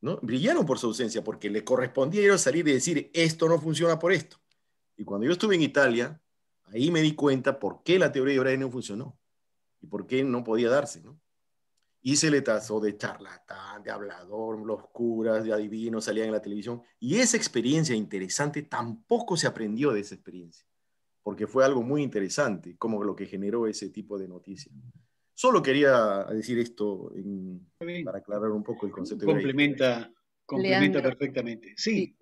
¿No? Brillaron por su ausencia porque le correspondía a ellos salir y decir, esto no funciona por esto. Y cuando yo estuve en Italia, ahí me di cuenta por qué la teoría de Brady no funcionó y por qué no podía darse, ¿no? Y se le tachó de charlatán, de hablador, los curas, de adivinos salían en la televisión. Y esa experiencia interesante tampoco se aprendió de esa experiencia, porque fue algo muy interesante, como lo que generó ese tipo de noticias. Solo quería decir esto para aclarar un poco el concepto de Brady. Complementa Leandro, perfectamente. Sí.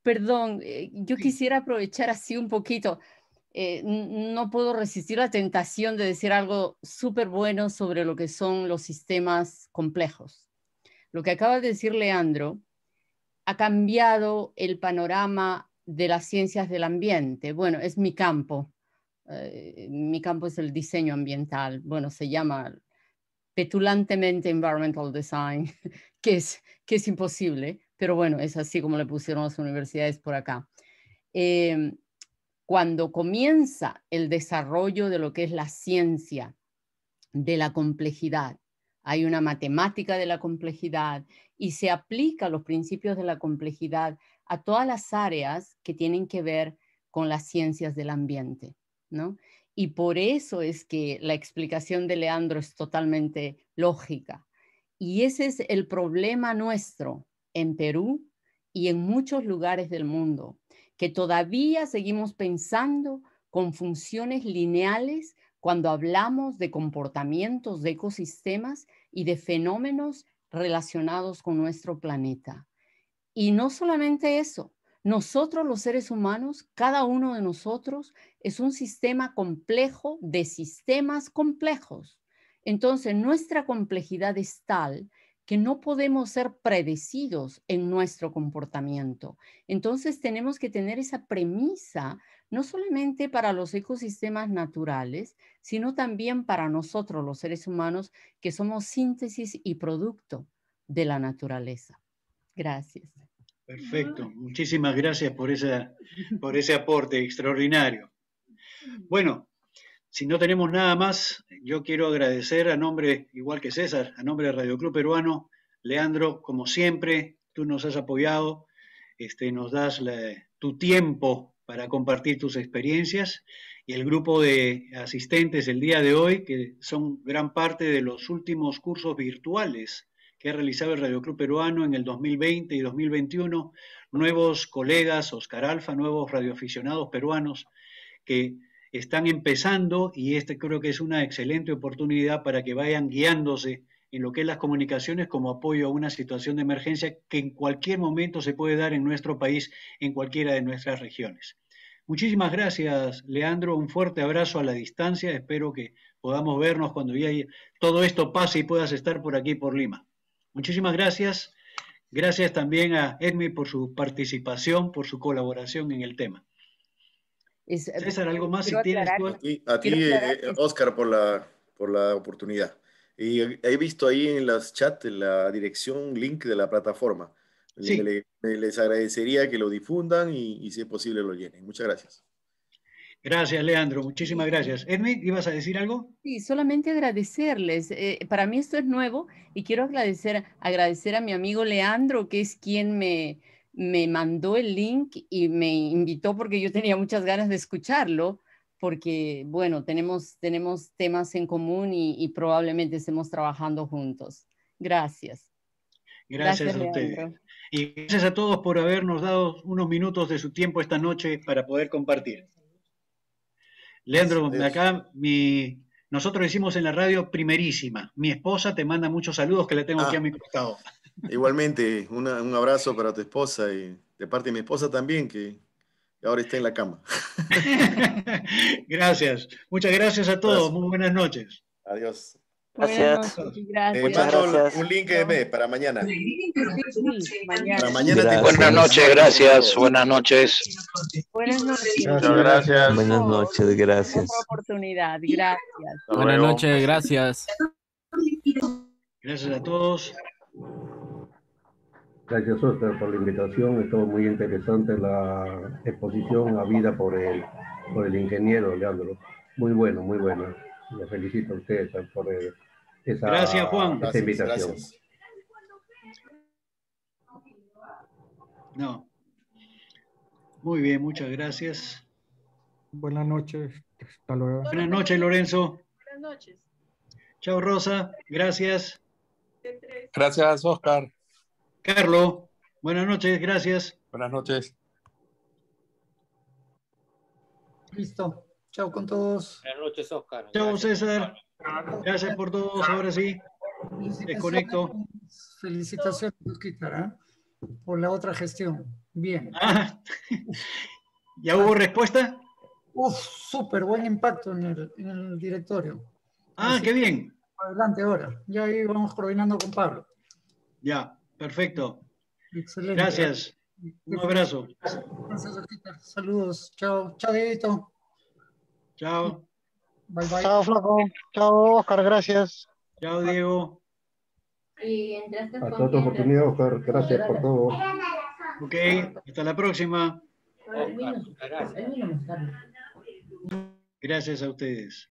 Perdón, yo quisiera aprovechar así un poquito. No puedo resistir la tentación de decir algo súper bueno sobre lo que son los sistemas complejos. Lo que acaba de decir Leandro ha cambiado el panorama de las ciencias del ambiente. Bueno, es mi campo. Mi campo es el diseño ambiental. Bueno, se llama petulantemente environmental design, que es imposible, pero bueno, es así como le pusieron las universidades por acá. Cuando comienza el desarrollo de lo que es la ciencia de la complejidad, hay una matemática de la complejidad y se aplica los principios de la complejidad a todas las áreas que tienen que ver con las ciencias del ambiente, ¿no? Y por eso es que la explicación de Leandro es totalmente lógica. Y ese es el problema nuestro en Perú y en muchos lugares del mundo, que todavía seguimos pensando con funciones lineales cuando hablamos de comportamientos de ecosistemas y de fenómenos relacionados con nuestro planeta. Y no solamente eso, nosotros los seres humanos, cada uno de nosotros es un sistema complejo de sistemas complejos. Entonces, nuestra complejidad es tal que no podemos ser predecidos en nuestro comportamiento. Entonces, tenemos que tener esa premisa, no solamente para los ecosistemas naturales, sino también para nosotros, los seres humanos, que somos síntesis y producto de la naturaleza. Gracias. Perfecto. Muchísimas gracias por ese aporte extraordinario. Bueno, si no tenemos nada más, yo quiero agradecer a nombre, igual que César, a nombre de Radio Club Peruano, Leandro, como siempre, tú nos has apoyado, nos das tu tiempo para compartir tus experiencias y el grupo de asistentes el día de hoy, que son gran parte de los últimos cursos virtuales que ha realizado el Radio Club Peruano en el 2020 y 2021, nuevos colegas, Oscar Alfa, nuevos radioaficionados peruanos que están empezando y creo que es una excelente oportunidad para que vayan guiándose en lo que es las comunicaciones como apoyo a una situación de emergencia que en cualquier momento se puede dar en nuestro país, en cualquiera de nuestras regiones. Muchísimas gracias, Leandro. Un fuerte abrazo a la distancia. Espero que podamos vernos cuando ya todo esto pase y puedas estar por aquí, por Lima. Muchísimas gracias. Gracias también a Edmi por su participación, por su colaboración en el tema. César, ¿algo más si tienes tú? A ti Oscar, por la oportunidad. Y he visto ahí en las chats la dirección, link de la plataforma. Sí. Les agradecería que lo difundan y si es posible lo llenen. Muchas gracias. Gracias, Leandro. Muchísimas gracias. Edmi, ¿ibas a decir algo? Sí, solamente agradecerles. Para mí esto es nuevo y quiero agradecer a mi amigo Leandro, que es quien me mandó el link y me invitó porque yo tenía muchas ganas de escucharlo, porque, bueno, tenemos temas en común y probablemente estemos trabajando juntos. Gracias. Gracias a ustedes. Leandro. Y gracias a todos por habernos dado unos minutos de su tiempo esta noche para poder compartir. Leandro, acá nosotros decimos en la radio primerísima. Mi esposa te manda muchos saludos que le tengo aquí a mi costado. Igualmente, un abrazo para tu esposa y de parte de mi esposa también, que ahora está en la cama. Gracias. Muchas gracias a todos. Gracias. Muy buenas noches. Adiós. Gracias. Gracias. Un link para mañana. Sí, mañana. Para mañana buenas noches, gracias. Buenas noches. Buenas noches. Muchas gracias. Buenas noches, gracias. Otra oportunidad, gracias. Buenas noches, gracias. Gracias a todos. Gracias, Oscar, por la invitación. Estuvo muy interesante la exposición habida por el ingeniero Leandro. Muy bueno, muy bueno. Le felicito a ustedes por gracias, Juan. Esta invitación. Gracias. No. Muy bien, muchas gracias. Buenas noches. Hasta luego. Buenas noches, Lorenzo. Buenas noches. Chao, Rosa. Gracias. Gracias, Oscar. Carlos, buenas noches, gracias. Buenas noches. Listo. Chao con todos. Buenas noches, Oscar. Chao, César. Gracias por todos. Ahora sí. Desconecto. Felicitaciones, Oscar. por la otra gestión. Bien. Ah, ¿ya hubo respuesta? Uf, súper buen impacto en el directorio. Ah, Así qué bien. Adelante ahora. Ya ahí vamos coordinando con Pablo. Ya, perfecto. Excelente. Gracias. Un abrazo. Gracias, Oscar. Saludos. Chao. Chao, Dieguito. Chao. Bye, bye. Chao, Flaco. Chao, Oscar. Gracias. Chao, Diego. Hasta otra oportunidad, Oscar. Gracias por todo. Ok, hasta la próxima. Gracias a ustedes.